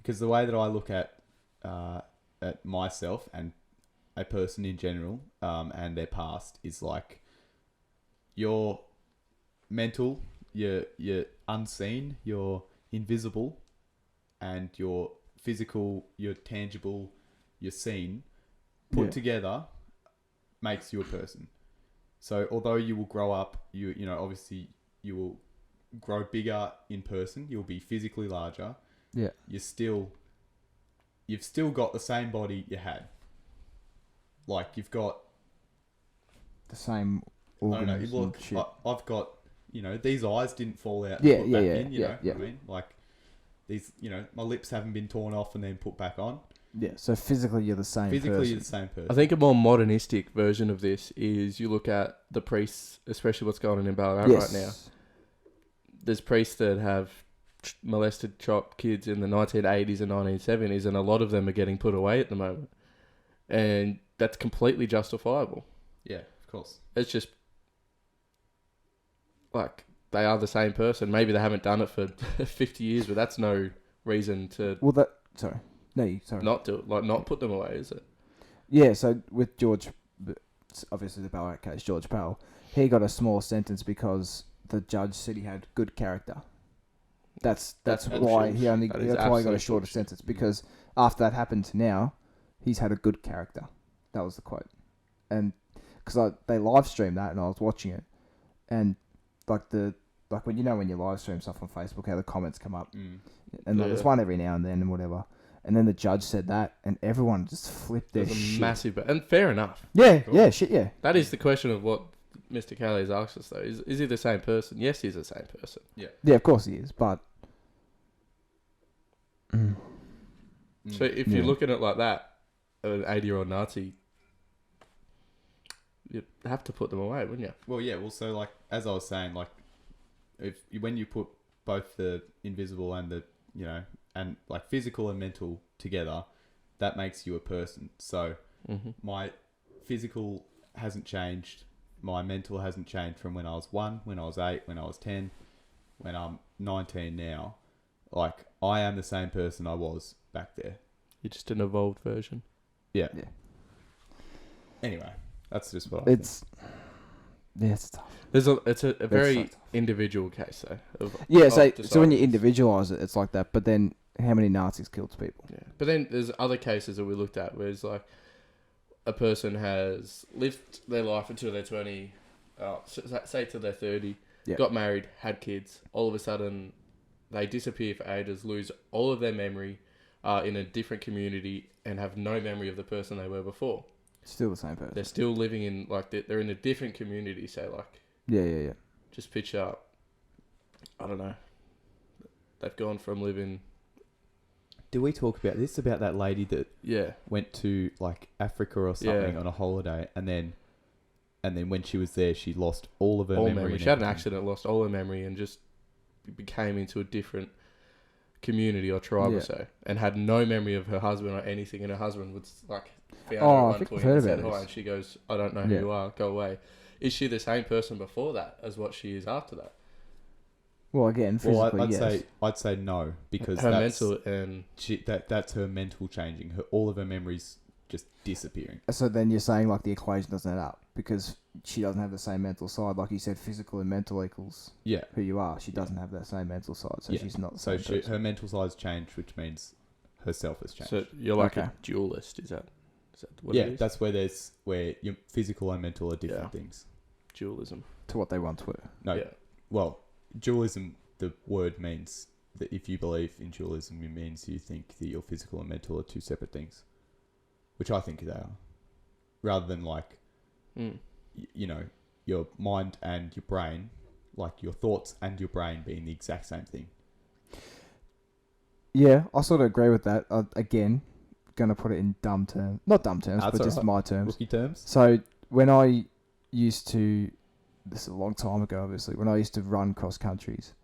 the way that I look at myself and a person in general and their past is like you're mental, you're unseen, you're invisible, and you're physical, you're tangible, you're seen, put Yeah. together makes you a person. So although you will grow up, you know obviously you will grow bigger in person, you'll be physically larger. Yeah. You've still got the same body you had. Like you've got The same I don't know. organs Look, and shit. I've got these eyes didn't fall out. Yeah, and put yeah, back yeah, in, you know yeah, what yeah. I mean? Like these, my lips haven't been torn off and then put back on. Yeah, so physically you're the same Physically, person. you're the same person. I think a more modernistic version of this is you look at the priests, especially what's going on in Ballarat right now. There's priests that have molested, chopped kids in the 1980s and 1970s, and a lot of them are getting put away at the moment. And that's completely justifiable. Yeah, of course. It's just like they are the same person. Maybe they haven't done it for 50 years, but that's no reason to Well, sorry. No, sorry. not do it, not put them away, is it? Yeah, so with George, obviously the Ballarat case, George Powell, he got a small sentence because the judge said he had good character. That's That's why bullshit. he only That is that's why he got a absolute shorter bullshit. sentence because after that happened to now, he's had a good character. That was the quote, and because they live streamed that and I was watching it, and like the like when you live stream stuff on Facebook, how the comments come up, Mm. and like, Yeah. there's one every now and then and whatever. And then the judge said that, and everyone just flipped their There's a shit. massive, and fair enough. Yeah, Cool. yeah, shit, yeah. That is the question of what Mr. Kelly has asked us, though. Is he the same person? Yes, he's the same person. Yeah, of course he is, but... Mm. So if Yeah. you look at it like that, an 80-year-old Nazi, you'd have to put them away, wouldn't you? Well, yeah. Well, so like as I was saying, like when you put both the invisible and the and like physical and mental together, that makes you a person. So Mm-hmm. my physical hasn't changed. My mental hasn't changed from when I was 1, when I was 8, when I was 10, when I'm 19 now. Like, I am the same person I was back there. You're just an evolved version. Yeah. Yeah. Anyway, that's just what I think. It's tough. It's a very so tough. individual case, though. Yeah, of so when you deciding. individualise it, it's like that. But then, how many Nazis killed people? Yeah. But then there's other cases that we looked at where it's like a person has lived their life until they're 20, say till they're 30, Yeah. got married, had kids. All of a sudden, they disappear for ages, lose all of their memory, are in a different community, and have no memory of the person they were before. Still the same person. They're still living in, like, they're in a different community, say, like, Yeah. just picture, I don't know, they've gone from living... Did we talk about this, about that lady that Yeah. went to like Africa or something on a holiday, and then when she was there, she lost all of her All memory. memory. and She had an everything. accident, lost all her memory, and just became into a different community or tribe Yeah. or so, and had no memory of her husband or anything. And her husband was like, found her Oh, at I one think I've point heard and said about hi, this. and she goes, "I don't know who Yeah. you are. Go away." Is she the same person before that as what she is after that? Well, again, Well, physically, I'd say no, because Her that's, mental and that's her mental changing. All of her memories just disappearing. So then you're saying like the equation doesn't add up because she doesn't have the same mental side. Like you said, physical and mental equals Yeah. who you are. She doesn't have that same mental side, so Yeah. she's not the So same person. her mental side's changed, which means herself has changed. so you're like Okay. a dualist. Is that what yeah, it is? that's where your physical and mental are different Yeah. things. Dualism. To what they once were. No, Yeah. well, dualism, the word means that if you believe in dualism, it means you think that your physical and mental are two separate things, which I think they are, rather than like, Mm. your mind and your brain, like your thoughts and your brain being the exact same thing. Yeah, I sort of agree with that. Again, gonna put it in dumb terms, not dumb terms, That's but just alright. my terms. Rookie terms? So when I used to, this is a long time ago, obviously, when I used to run cross countries,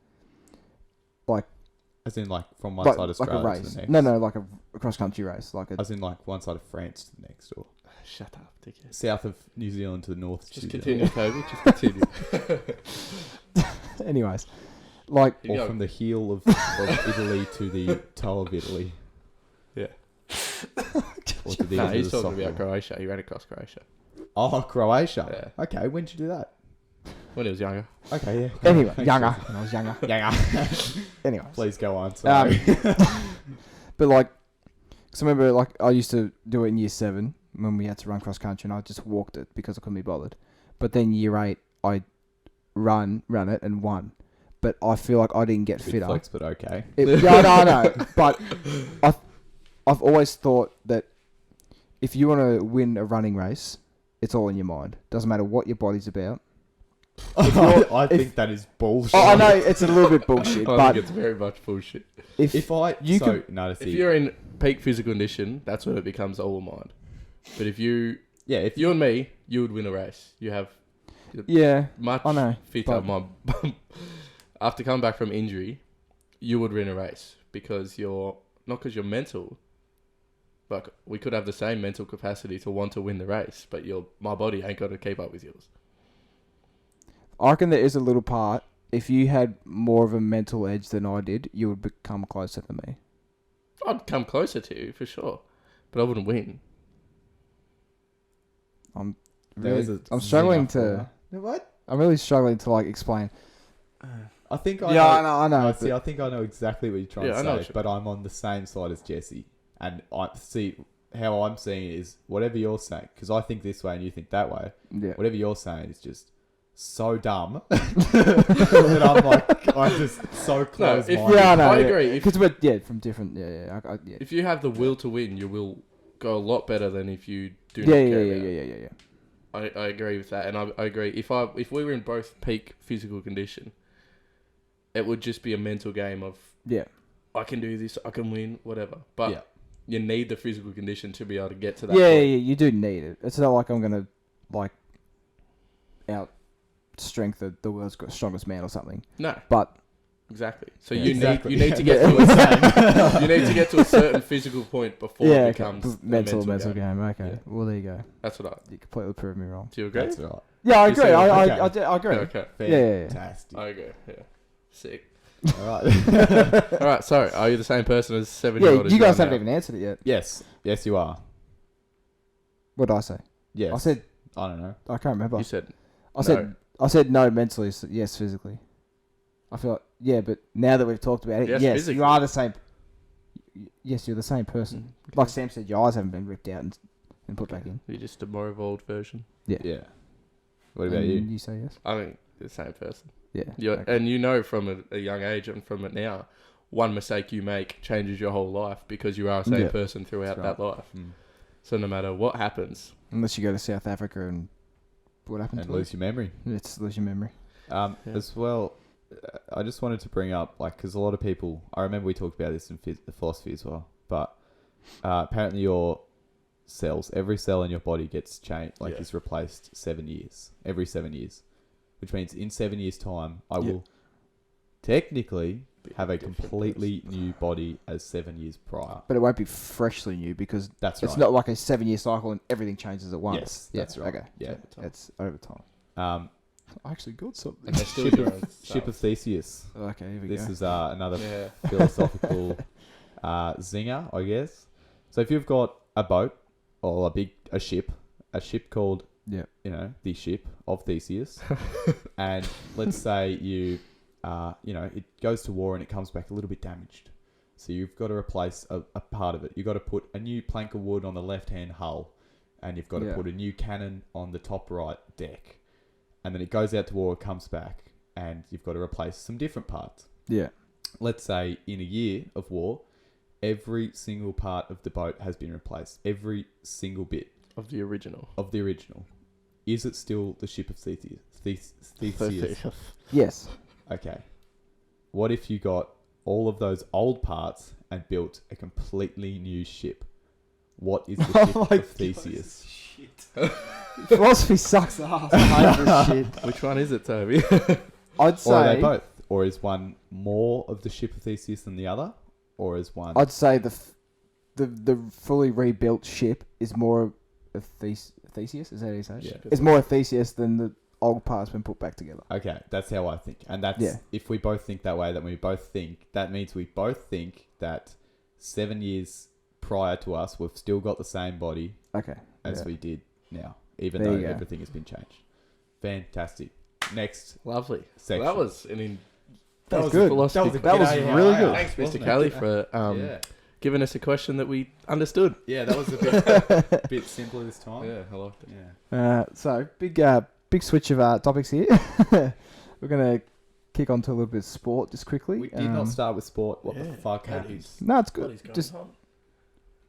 As in like from one like, side of like Australia a to race. the next? No, like a cross country race, like a As in like one side of France to the next, or Shut up, dickhead. south of New Zealand to the north. Just to continue, Toby. Just continue. Anyways, like You Or go. from the heel of Italy to the toe of Italy. Yeah. Or to the No, end he's of the talking about softball. Croatia. He ran across Croatia Oh, Croatia. Yeah. Okay, when did you do that? when he was younger. Okay, yeah. anyway, Thanks, younger. Jesse. When I was younger. Younger. Anyways, Please go on. Sorry. but like, cause I remember like I used to do it in year 7 when we had to run cross country, and I just walked it because I couldn't be bothered. But then year 8, I ran it and won. But I feel like I didn't get Bit fitter. flex, but okay. No. But I've always thought that if you want to win a running race, it's all in your mind. Doesn't matter what your body's about. I think that is bullshit. Oh, I know it's a little bit bullshit, I but think it's very much bullshit. If I You so could- no, If see, you're in peak physical condition, that's when it becomes all mind. But if you and me, you would win a race. You have yeah, much I know, fitter. but- After coming back from injury, you would win a race because you're not because you're mental. Like we could have the same mental capacity to want to win the race, but my body ain't got to keep up with yours. I reckon there is a little part. If you had more of a mental edge than I did, you would become closer to me. I'd come closer to you for sure, but I wouldn't win. I'm struggling to. What? I'm really struggling to like explain. I think I know. No, see, I think I know exactly what you're trying Yeah, I know to what say, you- but I'm on the same side as Jesse, and I see how I'm seeing it is whatever you're saying, because I think this way and you think that way. Yeah. Whatever you're saying is just so dumb that I'm like, I'm just so close. if- Yeah, I know. I agree. Because we're from different. Yeah. If you have the will to win, you will go a lot better than if you do Yeah, not yeah, care yeah, about yeah, it. yeah, yeah. I agree with that, and I agree. If we were in both peak physical condition, it would just be a mental game of Yeah. I can do this, I can win, whatever. But Yeah. you need the physical condition to be able to get to that Yeah, point. yeah, you do need it. It's not like I'm gonna like out strength the world's strongest man or something. No, But exactly. So Yeah, you exactly. need to get Yeah. to a you need to get to a certain physical point before yeah, it becomes a mental mental game. Okay, Yeah. well there you go. That's what I. You completely proved me wrong. Do you agree? That's right. Yeah, I You agree. said- I agree. Okay. Yeah. Fantastic. I agree. Yeah. Sick. All right. All right. Sorry. Are you the same person as 7 Yeah, year old? you guys haven't even answered it yet. Yes, you are. What did I say? Yes. I said I don't know. I can't remember. You said I said no mentally. So yes, physically. I feel like yeah, but now that we've talked about it, Yes, yes, physically. you are the same. Yes, you're the same person. Okay. Like Sam said, your eyes haven't been ripped out and put back in. You're just a more evolved version. Yeah. What about And you? You say yes. I think the same person. Yeah. You're, okay. And you know from a young age and from it now, one mistake you make changes your whole life because you are the same Yeah. person throughout That's that life. Mm. So no matter what happens, Unless you go to South Africa and what happened And to lose your memory. It's lose your memory. Yeah. As well, I just wanted to bring up, like, because a lot of people, I remember we talked about this in philosophy as well, but apparently your cells, every cell in your body gets changed, like, Yeah. is replaced 7 years, every 7 years, which means in 7 years' time, I Yeah. will technically be have a different completely new body as 7 years prior. But it won't be freshly new because That's it's right. not like a 7-year cycle and everything changes at once. Yes, that's right. Okay. Yeah. person. It's over time. Um, I actually got something. And they're still Ship your of- own Ship of self. Theseus. Okay, here we This go. is another Yeah. philosophical zinger, I guess. So if you've got a boat or a ship called, Yeah. the ship of Theseus, and let's say it goes to war and it comes back a little bit damaged. So you've got to replace a part of it. You've got to put a new plank of wood on the left-hand hull, and you've got to Yeah. put a new cannon on the top right deck. And then it goes out to war, comes back, and you've got to replace some different parts. Yeah. Let's say in a year of war, every single part of the boat has been replaced. Every single bit Of the original. of the original. Is it still the ship of Theseus? Theseus. Yes. Okay. What if you got all of those old parts and built a completely new ship? What is the Oh ship my of Theseus? Philosophy sucks ass. I hate this shit. Which one is it, Toby? I'd Or are they say both? Or is one more of the ship of Theseus than the other? Or is one... the fully rebuilt ship is more of Theseus. Is that how you say it? Yeah. It's more of Theseus than the old parts been put back together. Okay, that's how I think. And that's Yeah. if we both think that way, that means we both think that 7 years prior to us, we've still got the same body Okay. as yeah. we did now, even There though you go. everything has been changed. Fantastic. Next Lovely. section. That was That was a good. philosophy That was g'day, how really are ya? good. Thanks, Mr. Wasn't it? Kelly, for yeah. giving us a question that we understood. Yeah, that was a bit simpler this time. Yeah, I liked it. Yeah. So big switch of topics here. We're gonna kick on to a little bit of sport just quickly. We did not start with sport. What the fuck That happened? is- No, it's what good. is going Just on?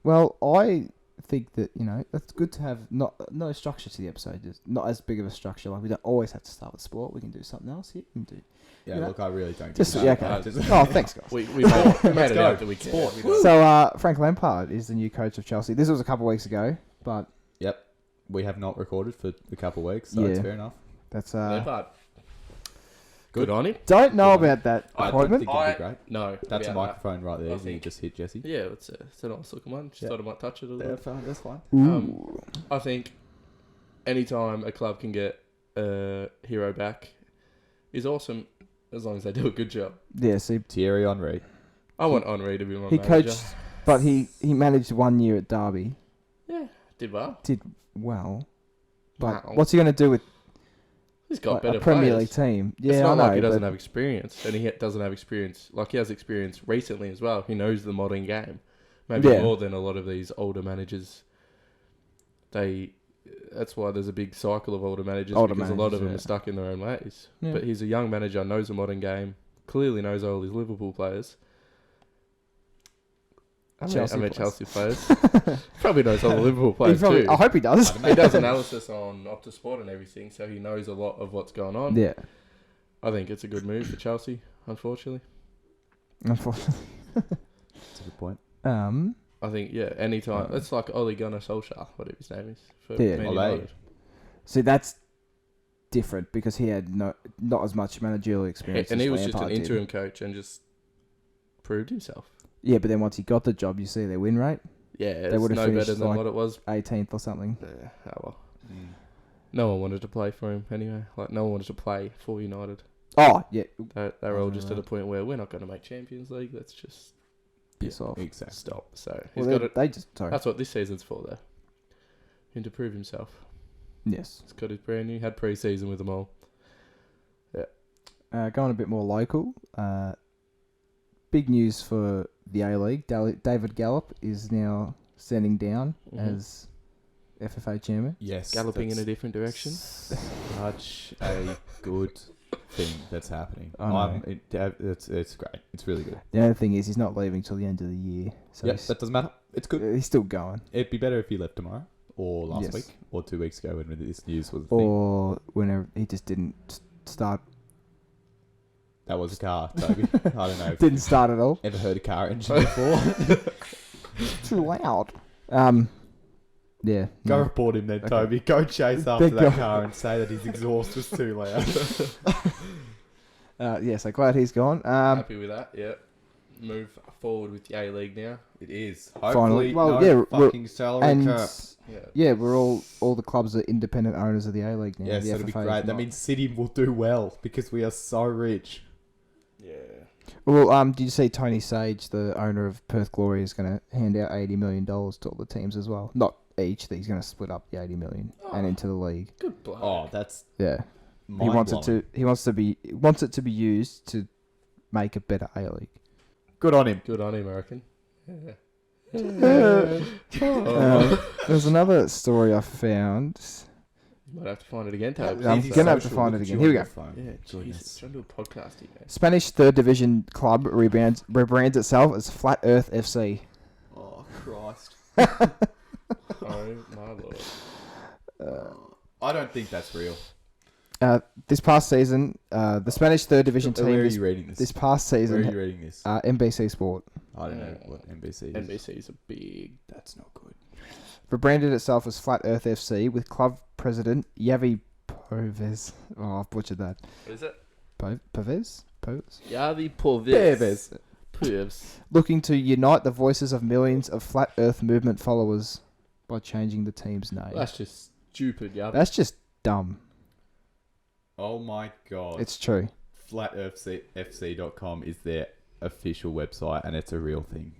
well, I think that it's good to have no structure to the episode. Just not as big of a structure. Like we don't always have to start with sport. We can do something else here. We can do. Yeah, You know? look, I really don't. Just give a yeah, shit. okay. Just- Oh, thanks, guys. We made it go. out that we sport. So Frank Lampard is the new coach of Chelsea. This was a couple of weeks ago, but Yep. We have not recorded for a couple of weeks, so it's Yeah. fair enough. that's Good on him. don't know Good. about that I don't appointment. think it'd be great. No, That's a about microphone right there. I You think- just hit Jesse. that. Yeah, it's a nice looking one. Just Yeah. thought I might touch it a little. That's fine. That's fine. Ooh. I think anytime a club can get a hero back is awesome, as long as they do a good job. Yeah, see, Thierry Henry. I want Henri to be my he manager. coached, but he managed 1 year at Derby. Yeah, did well. Did well, but Wow. what's he going to do with He's got like, better a Premier players. League team? It's Yeah, not I know. like he doesn't but have experience, and he doesn't have experience. Like he has experience recently as well. He knows the modern game, maybe Yeah. more than a lot of these older managers. They that's why there's a big cycle of older managers Older because a lot of them managers, are stuck in their own ways. Yeah. But he's a young manager, knows the modern game, clearly knows all his Liverpool players. I mean Chelsea players. Probably knows all the Liverpool players too. I hope he does. He does analysis on Optus Sport and everything, so he knows a lot of what's going on. Yeah. I think it's a good move for Chelsea, unfortunately. Unfortunately. That's a good point. I think, anytime. It's like Ole Gunnar Solskjaer, whatever his name is. For Yeah. Man Ole. United. See, that's different because he had not as much managerial experience. And as he was just an Lampard did. interim coach and just proved himself. Yeah, but then once he got the job, you see their win rate, Yeah, it's would've no finished better than like- what it was. 18th or something. Yeah, well. No one wanted to play for him anyway. Like, no one wanted to play for United. Oh, yeah. They were all just at a point where we're not going to make Champions League. Let's just Piss off. Exactly. stop. So Well, he's got it. they just... Sorry. That's what this season's for, though. Him to prove himself. Yes. He's got his brand new. Had pre-season with them all. Going a bit more local. Big news for the A-League. David Gallop is now standing down Mhm. as FFA chairman. Yes. Galloping in a that's different direction. Such a good thing that's happening. I know. It's great. It's really good. The only thing is he's not leaving till the end of the year. So Yep, that doesn't matter. It's good. he's still going. It'd be better if he left tomorrow or last Yes. week or 2 weeks ago when this news was a thing. Or whenever he just didn't start. That was a car, Toby. I don't know. If Didn't you've start at all. ever heard a car engine before? Too loud. Yeah. Go no. report him then, Okay. Toby. Go chase after Big that guy. car and say that his exhaust was too loud. Yeah, so glad he's gone. Happy with that, yeah. Move forward with the A-League now. It is. Finally. Hopefully, Well, no yeah, we're- fucking salary and cap. yeah, we're all the clubs are independent owners of the A-League now. Yes, the that'll be FFA is great. That not. means City will do well because we are so rich. Yeah. Well, did you see Tony Sage, the owner of Perth Glory, is going to hand out $80 million to all the teams as well? Not each. He's going to split up the $80 million and into the league. Good bloke. Oh, that's Yeah, he mind-blowing. wants it to be used to make a better A-League. Good on him. Good on him, I reckon. Yeah. There's another story I found. You might have to find it again, Tab. I'm Easy gonna have to social. find Look it at again. you Here we on go. your phone. Yeah, Goodness. Jesus. Trying to do a podcast here, man. Spanish third division club rebrands itself as Flat Earth FC. Oh, Christ. Oh, my lord. I don't think that's real. This past season, the Spanish third division Where team are you reading this? this past Where are season, you reading this? NBC Sport, I don't know what NBC is. NBC is a big... That's not good. rebranded itself as Flat Earth FC with club president Yavi Poves. Oh, I've butchered that. What is it? Poves? Yavi Poves. Poves. Looking to unite the voices of millions of Flat Earth movement followers by changing the team's name. That's just stupid, Yavi. That's just dumb. Oh my God. It's true. FlatEarthFC.com is their official website and it's a real thing.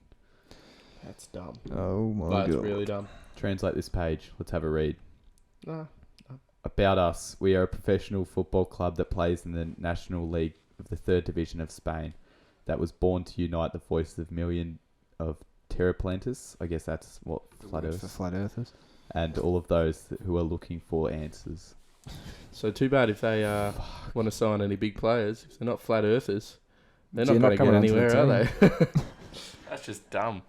That's dumb. Oh my That's god. really dumb. Translate this page. Let's have a read. Nah. About us. We are a professional football club that plays in the National League of the 3rd Division of Spain that was born to unite the voices of millions of terraplanters. I guess that's what Flat For Earth. Flat Earthers. And all of those who are looking for answers. So too bad if they want to sign any big players. If they're not flat earthers, they're So not you're going not to get coming onto anywhere, the are they? That's just dumb.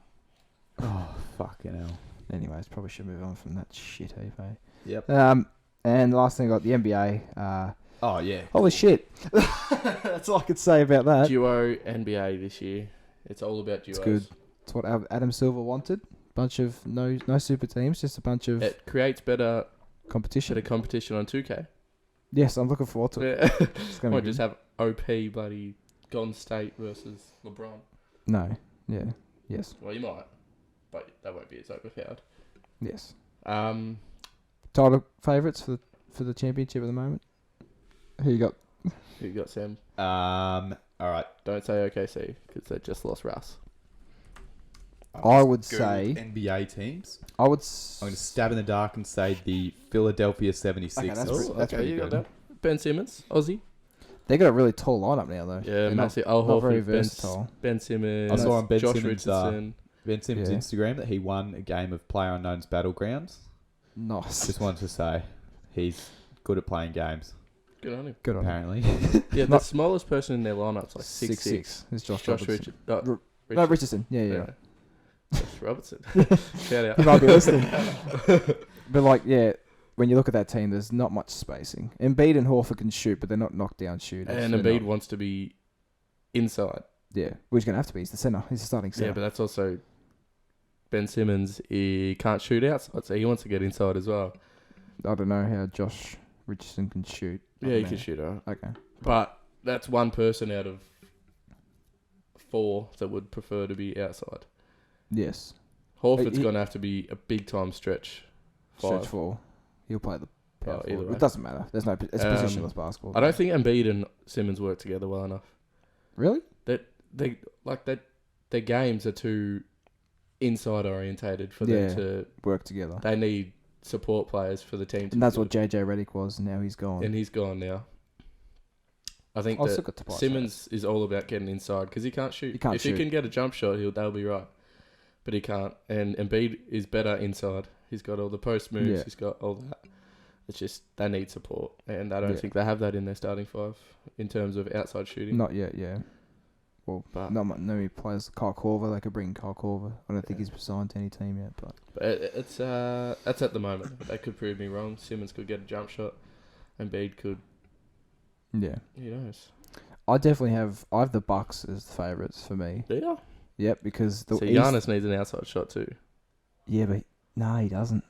Oh, fucking hell. Anyways, probably should move on from that shit, eh? Yep. And the last thing I got, the NBA. Oh, yeah. Holy shit. That's all I could say about that. Duo NBA this year. It's all about duos. It's good. It's what Adam Silver wanted. Bunch of no super teams, just a bunch of It creates better competition. competition on 2K. Yes, I'm looking forward to it. Yeah. It's gonna Might be just good. have OP bloody Golden State versus LeBron. No. Yeah. Yes. Well, you might, but that won't be as overpowered. Yes. Who Title favourites for the championship at the moment. Who you got? you got, Sam? All right. Don't say OKC because they just lost Russ. I would Googled say- NBA teams. I would. I'm going to stab in the dark and say the Philadelphia 76ers. Okay, that's Oh, that's okay, pretty you got good. that. Ben Simmons, Aussie. They got a really tall lineup now, though. Yeah, They're massive. not very versatile. Ben Simmons. I saw on Ben Josh Simmons, Richardson. Ben Simmons' Yeah. Instagram that he won a game of PlayerUnknown's Battlegrounds Nice. Just wanted to say he's good at playing games, Good on him. Good on him. apparently. Yeah, the Not- smallest person in their lineup's like 6'6". It's Josh Josh Robertson. Richard. No, Richardson. Yeah. Yeah. Josh Robertson. Shout out. You might be listening. But like, yeah, when you look at that team, there's not much spacing. Embiid and Horford can shoot, but they're not knockdown shooters. And They're Embiid not- wants to be inside. Yeah, well, he's gonna have to be. He's the center. He's the starting center. Yeah, but that's also Ben Simmons. He can't shoot outside, so he wants to get inside as well. I don't know how Josh Richardson can shoot. I Yeah, don't he know. can shoot, alright. Okay. But that's one person out of 4 that would prefer to be outside. Yes. Horford's He- going to have to be a big time stretch. 5. Stretch 4. He'll play the power either forward. way. It doesn't matter. There's no. It's Um, positionless basketball. I don't think Embiid and Simmons work together well enough. Really. Their games are too inside orientated for Yeah. them to. Work together. They need support players for the team. To And that's be what good. JJ Redick was. And now he's gone. And he's gone now. I think I've still that got Tobias Simmons is all about getting inside because he can't shoot. He can't if shoot. he can get a jump shot, they'll be right. But he can't. And Embiid is better inside. He's got all the post moves. Yeah. He's got all that. It's just they need support, and I don't Yeah. think they have that in their starting 5 in terms of outside shooting. Not yet. Yeah. Well, But- not many players. Kyle Korver. They could bring Kyle Korver. I don't think Yeah. he's signed to any team yet. But But it's that's at the moment. They could prove me wrong. Simmons could get a jump shot, and Embiid could. yeah, Who knows? I have the Bucks as the favourites for me. Yeah. Yep, because the So East, Giannis needs an outside shot too. Yeah, but no, he doesn't.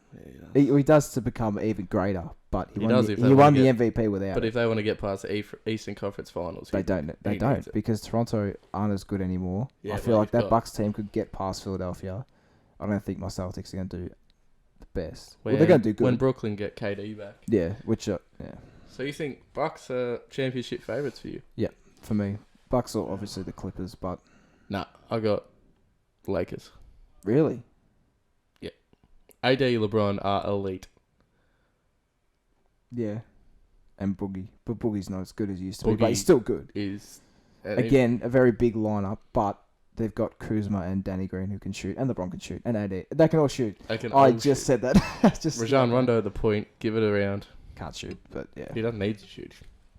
Yeah, He does to become even greater. But He he does won, if the, they he wanna won the get- MVP without But it. if they want to get past the Eastern Conference Finals, They he don't needs it. because Toronto aren't as good anymore. Yeah, I feel well, like you've that got- Bucks team could get past Philadelphia. I don't think my Celtics are going to do the best. Well, When- they're going to do good. when Brooklyn get KD back. Yeah, yeah, So you think Bucks are championship favourites for you? for me. Bucks are obviously the Clippers, but Nah, I got Lakers. really, AD, LeBron are elite. yeah. And Boogie, but Boogie's not as good as he used to be, but Boogie he's still good. Is and Again, a very big lineup, but they've got Kuzma and Danny Green who can shoot, and LeBron can shoot, and AD. They can all shoot. they can I all just shoot. said that. Just Rajon Rondo at the point, give it around. can't shoot, but yeah. He doesn't need to shoot.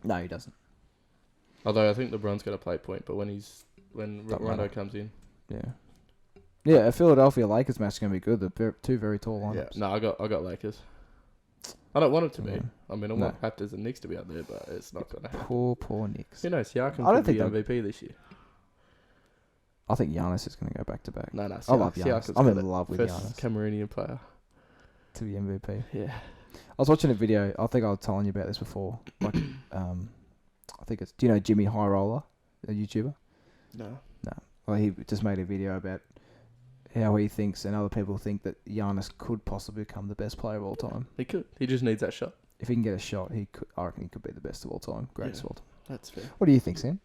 No, he doesn't. Although I think LeBron's going to play point, but when Don't Rondo matter. comes in, Yeah. Yeah, a Philadelphia Lakers match is going to be good. They're two very tall yeah, lineups. no, I got Lakers. I don't want it to be. No. I mean, I No. want Raptors and Knicks to be up there, but it's not going to happen. Poor Knicks. Who knows? Siakam I don't could be think MVP this year. I think Giannis is going to go back to back. No, I love Giannis. Siakam's I'm got in it. love with First Giannis Cameroonian player. to be MVP. Yeah. I was watching a video. I think I was telling you about this before. Like, I think it's. Do you know Jimmy High Roller, a YouTuber? No. Well, he just made a video about how he thinks and other people think that Giannis could possibly become the best player of all time. He could. He just needs that shot. If he can get a shot, I reckon he could be the best of all time, greatest Yeah. of all time. That's fair. What do you think, Sam?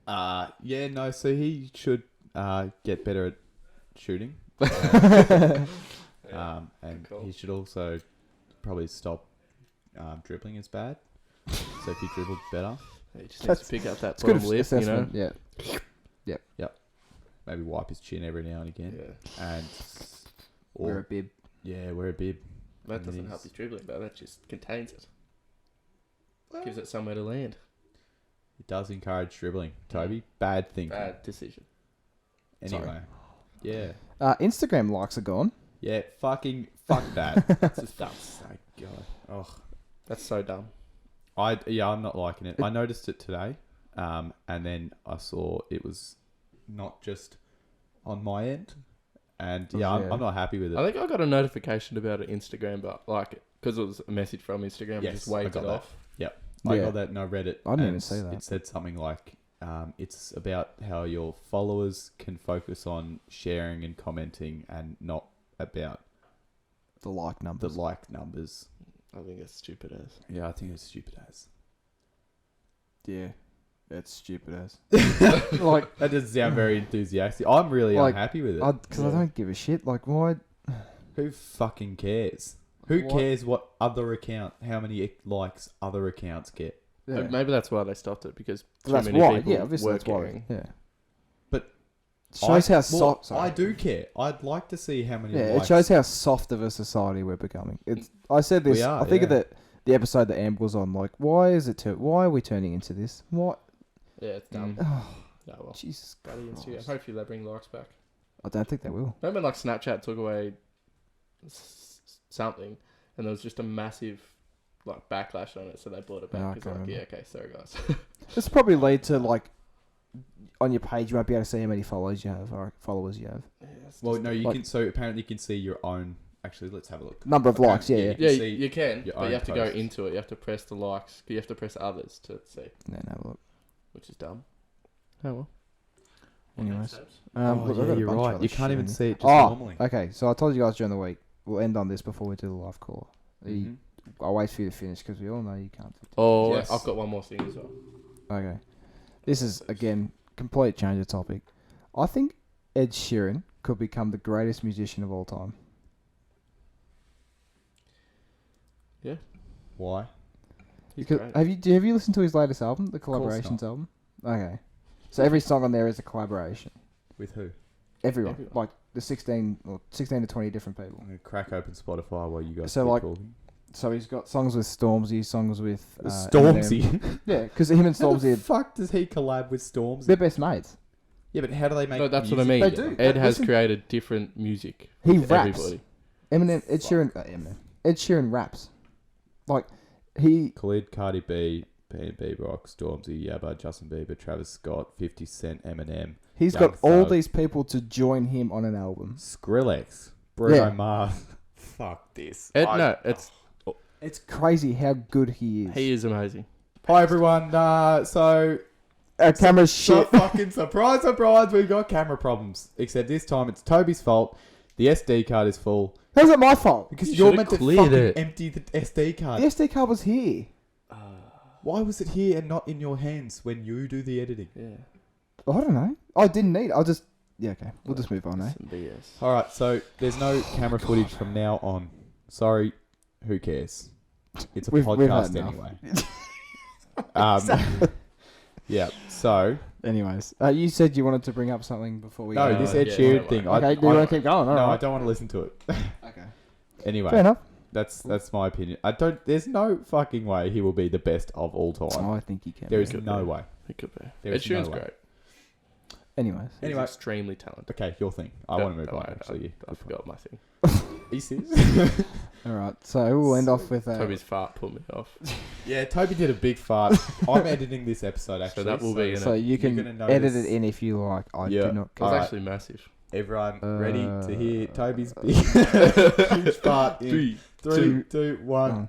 Yeah, no. So he should get better at shooting, and Cool. he should also probably stop dribbling as bad. So if he dribbled better, He just needs That's- to pick up that It's good bottom lip, you know. assessment. Yeah. maybe wipe his chin every now and again, Yeah. and Wear a or bib. wear a bib. That doesn't help his dribbling, though. That just contains it. Gives it somewhere to land. It does encourage dribbling. Toby, bad thinking. Bad decision. Anyway, yeah, Instagram likes are gone. yeah. Fuck that. That's just dumb. Oh god. Oh. That's so dumb. I'm not liking it. I noticed it today, and then I saw it was not just on my end, and Yeah. I'm not happy with it. I think I got a notification about it Instagram, but like because it was a message from Instagram, I Yes, just waved I got it that. off. I Yeah. got that and I read it. I didn't even and see that. It said something like, it's about how your followers can focus on sharing and commenting and not about The like the numbers. like numbers. I think it's stupid as. Yeah, I think it's stupid as. Yeah. It's stupid as. Like that doesn't sound very enthusiastic. I'm really Like, unhappy with it. Because I don't give a shit. Like, why? Who fucking cares? Who What? cares what other account, how many likes other accounts get? Yeah. Maybe that's why they stopped it because too That's many why. people Yeah, obviously were that's why. caring. Yeah. But shows how soft. I do care. I'd like to see how many. Yeah, likes. it shows how soft of a society we're becoming. It's. I said this. We are, I think of yeah. the episode that Amber was on. Like, why is it? Why are we turning into this? What? Yeah, it's dumb. Oh, No, well. Jesus. Bloody Instagram. Christ. Hopefully they bring likes back. I don't think they will. Remember, like Snapchat took away something, and there was just a massive like backlash on it, so they brought it Yeah, I back. It's can't like, yeah, remember. okay, sorry guys. This will probably lead to like on your page you won't be able to see how many followers you have or followers you have. Yeah, it's Well, just no, you like- can. So apparently, you can see your own. Actually, let's have a look. Number of likes. Yeah, Yeah, yeah. you can yeah, see you can, your but own you have to go posts. into it. You have to press the likes. You have to press others to see, No, look. which is dumb. Oh well. Anyways, Oh, look, I've yeah, got a you're bunch of right. other You shit can't in even here. see it just Oh, normally. okay. So I told you guys during the week. We'll end on this before we do the live call. Mhm. I'll wait for you to finish because we all know you can't. Oh, Yes. I've got one more thing as well. Okay. This is again complete change of topic. I think Ed Sheeran could become the greatest musician of all time. Why? He's Because great. have you listened to his latest album, the course collaborations not. album? Okay. So every song on there is a collaboration. With who? Everyone, Everyone. like the 16 to 20 different people. I'm gonna crack open Spotify while you guys So, keep like, talking. So he's got songs with Stormzy, songs with Eminem. Stormzy. Yeah, because him and How the Stormzy, fuck does he collab with Stormzy? they're best mates. Yeah, but how do they make? No, that's what I music mean. They together? do. Ed has Listen- created different music. He with raps. Everybody. Ed Sheeran raps. Like he, Khalid, Cardi B, B&B Rock, Stormzy, Yabba, Justin Bieber, Travis Scott, 50 Cent, Eminem, he's Young got all Thug. these people to join him on an album. Skrillex, Bruno Yeah. Mars. Fuck this. Ed, no, it's It's crazy how good he is. he is amazing. Hi everyone. So Our camera's shit. fucking surprise, we've got camera problems. Except this time it's Toby's fault. The SD card is full How's it my fault? because You you're should've meant to cleared fucking it. empty the SD card. The SD card was here. Why was it here and not in your hands when you do the editing? Yeah. I don't know. I didn't need it. I'll just... Yeah, okay. We'll just move on, eh? Some BS. All right, so there's no camera footage from now on. Sorry, who cares? It's a We've had podcast enough. anyway. Yeah. So Anyways. You said you wanted to bring up something before we... no, go. this yeah, Ed Sheeran don't thing. worry. Okay, do you want to keep going? No, I Alright. don't want to listen to it. Okay. Anyway, Fair enough. that's my opinion. I don't. There's no fucking way he will be the best of all time. I think you can. There is Could no be. way. It could be. There Ed is no Sheeran's way. great. Anyways. Anyway. He's extremely talented. Okay, your thing. I No, want to move no, on. Actually, I forgot my thing. Are you serious? Alright, so we'll end off with... Toby's fart put me off. Yeah, Toby did a big fart. I'm editing this episode actually. that will be in So you you're can gonna edit notice- it in if you like. I Yeah. do not It care. was Alright. actually massive. Everyone ready to hear Toby's big Uh, huge fart in 3, 2, 1.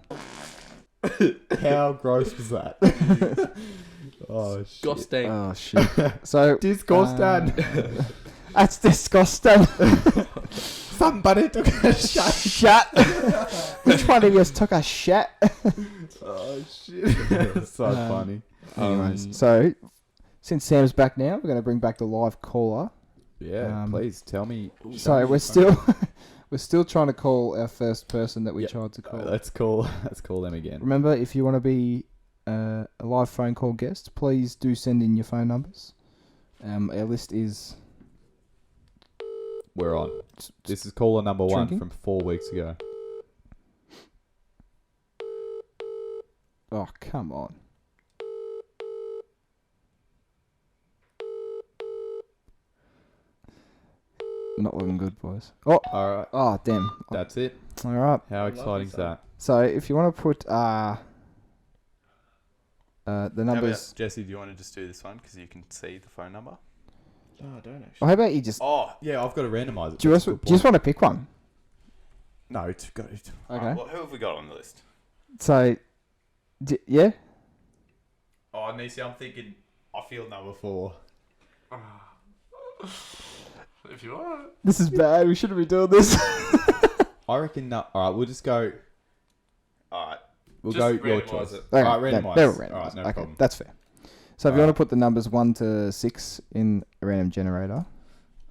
How gross was that? Oh shit. Disgusting. Oh, shit. So... Disgusting. That's disgusting. Somebody took a shot. Shut. Which one of you took a shit? Oh shit. So funny. Anyways, so since Sam's back now, we're going to bring back the live caller. Yeah, please tell me. So we're still trying to call our first person that we Yeah. tried to call. Let's call them again. Remember, if you want to be a live phone call guest, please do send in your phone numbers. Our list is We're on. This is caller number 1 Drinking? from 4 weeks ago. oh come on. Not looking good, boys. Oh, All right, oh, damn. that's it. All right. How exciting is that? So if you want to put the numbers. Jesse, do you want to just do this one because you can see the phone number? No, I don't Well, actually. how about you just? Oh, yeah, I've got to randomise it. Do you, That's just, a good do you just point. want to pick one? No, it's got it. Okay. Well, who have we got on the list? So, yeah. Oh, Nisi, I'm thinking. I feel number 4. If you want. This is bad. We shouldn't be doing this. I reckon. No, all right, we'll just go. All right, we'll Just go your randomise choice. it. All right, randomise. They're All randomised. right, no okay, problem. that's fair. So if you Alright. want to put the numbers 1 to 6 in a random generator,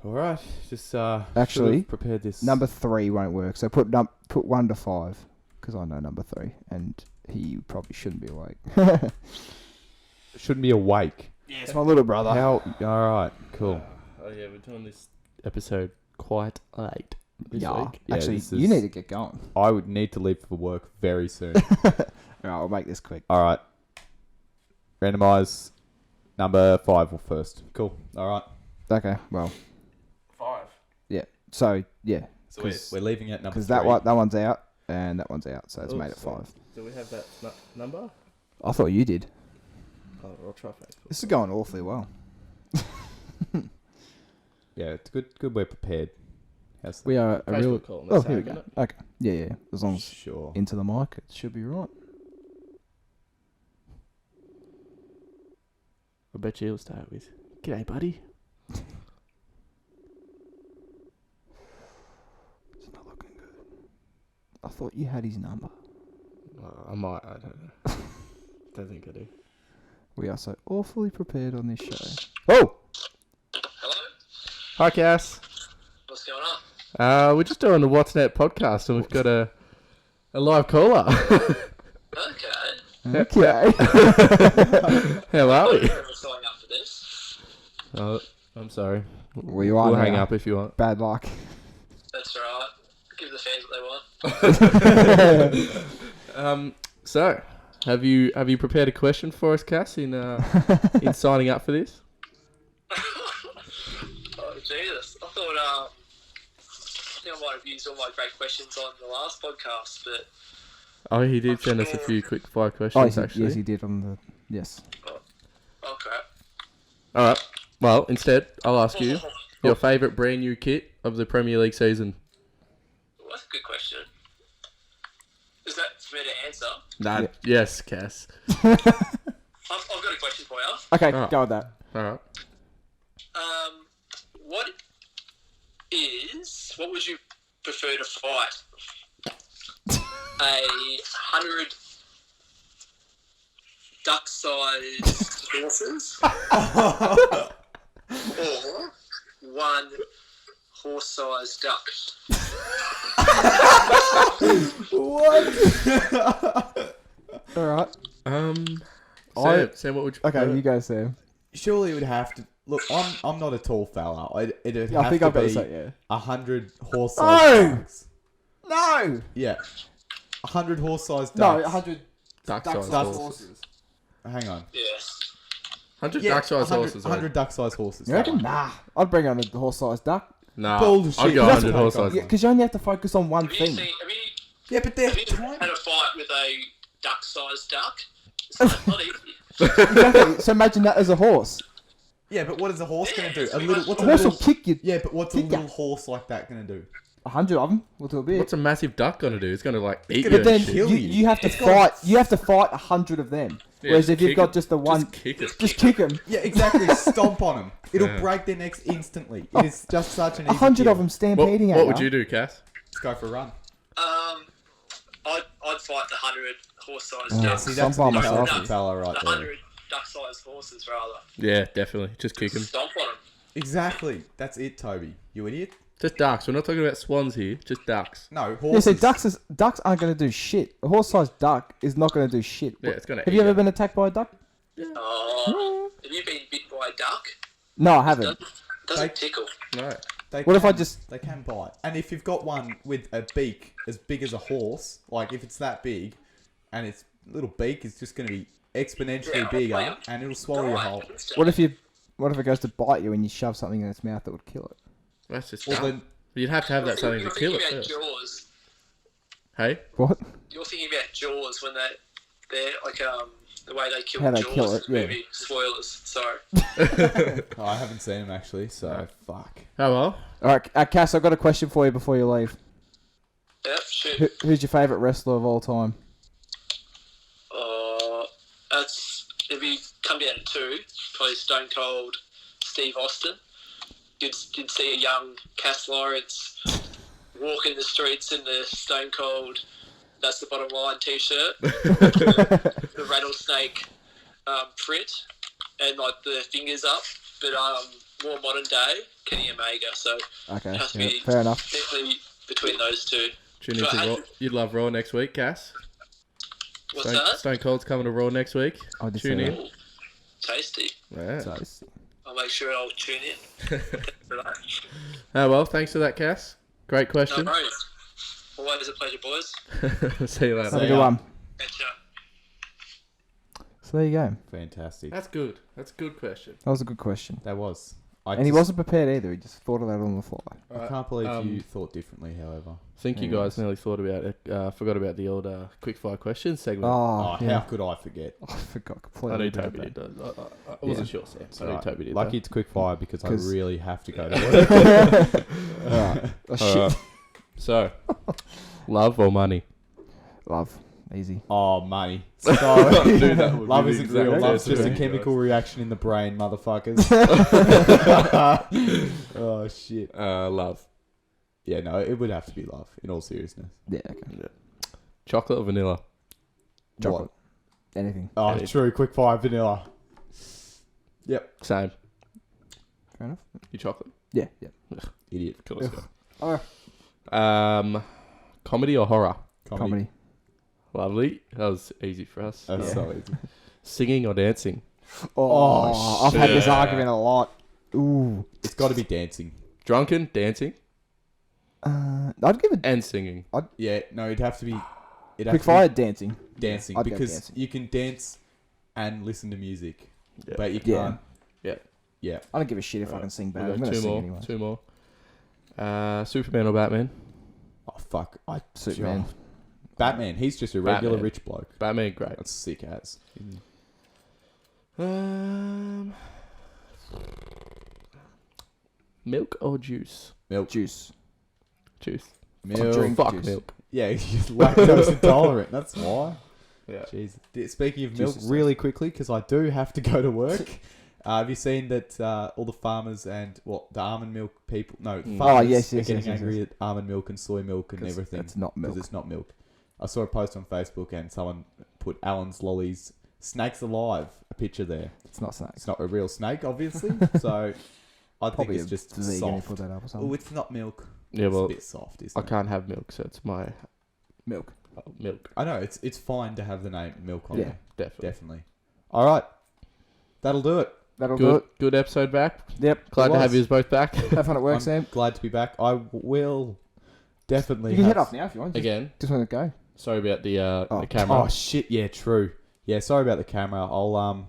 All right, just Actually, should've prepared this. number 3 won't work. So put 1 to 5 because I know number 3 and he probably shouldn't be awake. shouldn't be awake. It's my little brother. How? All right, cool. Oh yeah, we're doing this episode quite late this week. Yeah, Actually, this you is- need to get going. I would need to leave for work very soon. Alright, I'll make this quick. All right. Randomise number 5 or first. Cool. All right. Okay, well, 5. so yeah, So we're leaving at number 3. because that one's out and that one's out, so it's made it 5. Do we have that number? I thought you did. Oh, I'll try Facebook. This is going awfully well. Yeah, it's good we're prepared. How's that? We are a real. Facebook call. Oh, here we go. Okay, yeah. As long as Sure. into the mic, it should be right. I bet you he'll start with, "G'day, buddy." It's not looking good. I thought you had his number. I might. I don't know. Don't think I do. We are so awfully prepared on this show. Oh, Hello? Hi, Cass. What's going on? We're just doing the What's Net podcast, and we've got a live caller. Okay. okay. How are we? I'm signing up for this. Oh, I'm sorry. We are We'll hang now. up if you want. Bad luck. That's right. Give the fans what they want. So, have you prepared a question for us, Cass, in signing up for this? Oh, Jesus. I thought, I think I might have used all my great questions on the last podcast, but Oh, he did send us a few quick fire Oh, questions, actually. yes, he did on the yes. oh crap. All right. Well, instead, I'll ask you your favourite brand new kit of the Premier League season. Well, that's a good question. Is that for me to answer? Nah. Yes, Cass. I've got a question for you. Okay, Oh. go with that. All right. What would you prefer to fight? 100 duck-sized horses, or 1 horse-sized duck? All right. Sam, what would you Okay, prefer? you go, Sam. Surely it would have to look. I'm not a tall fella. It'd I have think to I've got to be say yeah. 100 horse-sized No! ducks. No. Yeah, 100 horse-sized No, ducks. 100 Duck-sized ducks. horses. Hang on. Yes. 100 Yeah, duck-sized 100 horses. 100 duck-sized horses. You reckon? Nah. I'd bring on a horse-sized duck. Nah, Bullshit. I'd go That's 100 what I horse-sized. got. Because you only have to focus on one Have you, thing. Yeah, but they're have you tiny. had a fight with a duck-sized duck? It's not easy. Exactly. So imagine that as a horse. Yeah, but what is a horse Yeah, gonna do? it's A little. What's A a horse will little? kick you. Yeah, but what's a kick ya. little horse like that gonna do? 100 of them will do a bit. What's a massive duck gonna do? It's gonna like eat you. gonna But then and shit. kill you, you. you have to It's gotta- fight. You have to fight 100 of them. Yeah, Whereas just if you've kick got 'em. just the one, Just kick it. just kick them. Yeah, exactly. Stomp on them. It'll Yeah. break their necks instantly. It is just such an easy 100 kill. of them stampeding at What would you do, Cass? Let's go for a run. I'd fight the 100 horse-sized Oh, ducks. See, Some that's by the myself. intelligent fella right The there. 100 duck-sized horses, rather. Yeah, definitely. Just kick him. Stomp on them. Exactly. That's it, Toby. You idiot. Just ducks. We're not talking about swans here. Just ducks. No, Yeah, horses. so ducks aren't going to do shit. A horse-sized duck is not going to do shit. Yeah, it's gonna. Have eat you ever you. been attacked by a duck? Oh, have you been bit by a duck? No, I haven't. Doesn't They- tickle. No. They What if I can- just- They can bite. And if you've got one with a beak as big as a horse, like if it's that big, and its little beak is just going to be exponentially Yeah, bigger, I'll and it'll swallow your whole. What if it goes to bite you and you shove something in its mouth that would kill it? That's just. Well, dumb. then, You'd have to have that something to kill it You're first. thinking about Jaws. Hey. What? You're thinking about Jaws when they're like the way they kill How they Jaws kill it, yeah. movie. Spoilers. Sorry. I haven't seen him actually, so fuck. Oh well. All right, Cass, I've got a question for you before you leave. Yep. Shoot. Who's your favourite wrestler of all time? If you come down to 2, probably Stone Cold Steve Austin. You'd see a young Cass Lawrence walking the streets in the Stone Cold, that's the bottom line t-shirt, the rattlesnake print, and like the fingers up, but more modern day, Kenny Omega. So Okay, it has to yeah, be fair enough. definitely between those two. Tune into Raw. You'd love Raw next week, Cass. What's that? Stone Cold's coming to Raw next week. I did Tune say in. that. Ooh, tasty. Yeah. So, I'll make sure I'll tune in. For that. Oh, well, thanks for that, Cass. Great No question. worries. Always a pleasure, boys. See you Have later. a good one. Catch ya. So there you go. Fantastic. That's good. That's a good question. That was a good question. That was. And he wasn't prepared either. He just thought of that on the fly. I can't believe you thought differently, however. I think you guys nearly thought about it. Forgot about the old quickfire questions segment. Oh, yeah. how could I forget? I forgot I completely. knew about Toby that. did that. I wasn't sure, Sam. I knew Alright, Toby did lucky it's quick fire because I 'Cause- really have to go to work. Alright. Oh, shit. Alright. So, love or money? Love. Easy. Oh, money. Sorry. Dude, that would Love be the isn't exact real. Love's answer just a for me, chemical guys. reaction in the brain, motherfuckers. Oh, shit. Love. Yeah, no, it would have to be love, in all seriousness. Yeah, okay. Chocolate or vanilla? Chocolate. Anything. Oh, Anything. true. Quick fire vanilla. Yep. Same. Fair enough. You chocolate? Yeah, yeah. Idiot. Cool, let's Oh, go. Comedy or horror? comedy. Lovely. That was easy for us. That's Yeah. so easy. Singing or dancing? Oh, I've had this shit. argument a lot. Ooh. It's got to be dancing. Drunken, dancing, I'd give it and singing. Yeah, no, it'd have to be. It'd have quick to be fire dancing. dancing I'd go because dancing. you can dance and listen to music, Yeah. but you Yeah. can't. Yeah. Yeah. I don't give a shit if I Right. can sing We'll bad. I'm go gonna two sing more. anyway. Two more. Superman or Batman? Oh fuck! Superman. Batman. He's just a regular Batman. rich bloke. Batman, great. That's sick as. Milk or juice? Milk. Juice. Juice. Milk. drink Fuck juice. milk. Yeah, he's lactose intolerant. That's why. Yeah. Jeez. Speaking of Juice milk, is really quickly, because I do have to go to work. Have you seen that all the farmers and the almond milk people? No, Mm. farmers yes, are yes, getting yes, angry at almond milk and soy milk and 'Cause everything. it's not milk. Because it's not milk. I saw a post on Facebook and someone put Alan's lollies snakes alive. A picture there. It's not snakes. It's not a real snake, obviously. So I think Probably it's just vegan who soft. put that up or Oh, something. it's not milk. Yeah, It's well, a bit soft, isn't I it? can't have milk, so it's my Milk. milk. I know it's fine to have the name milk on Yeah. there. Definitely. Definitely. All right, that'll do it. That'll do Good, it. good episode back. Yep. Glad It to have was. you both back Have fun at work, I'm Sam. glad to be back. I will definitely. You can have head off now if you want. Just, again. just want to go. Sorry about the Oh. camera. Oh shit! Yeah, true. Yeah, sorry about the camera. I'll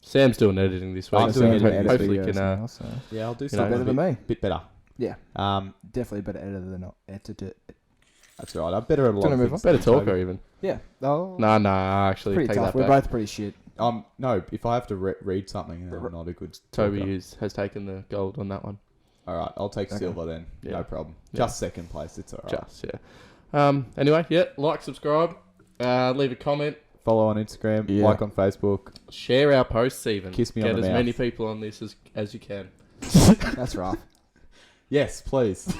Sam's doing editing this week. I'm so doing hopefully- editing. Hopefully, videos can now, so. yeah, I'll do You know, something better a than bit, me. bit better. Yeah. Definitely better editor than not editor. That's right. I'm better at a lot Gonna of move things. better than talker Toby. even. Yeah. Oh. Nah. Actually, Pretty take tough. that We're back. both pretty shit. No, if I have to read something, then I'm not a good. Toby talker. has taken the gold on that one. All right, I'll take Okay. silver then. Yeah. No problem. Yeah. Just second place. It's all right. Just Anyway, yeah. Like, subscribe, leave a comment, Follow on Instagram. Yeah. Like on Facebook. share our posts. Even Kiss me get on the as mouth. many people on this as you can. That's rough. Yes, please.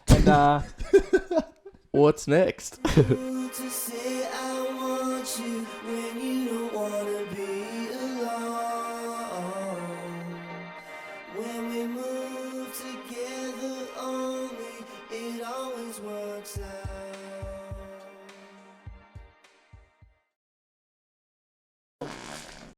And What's next? To see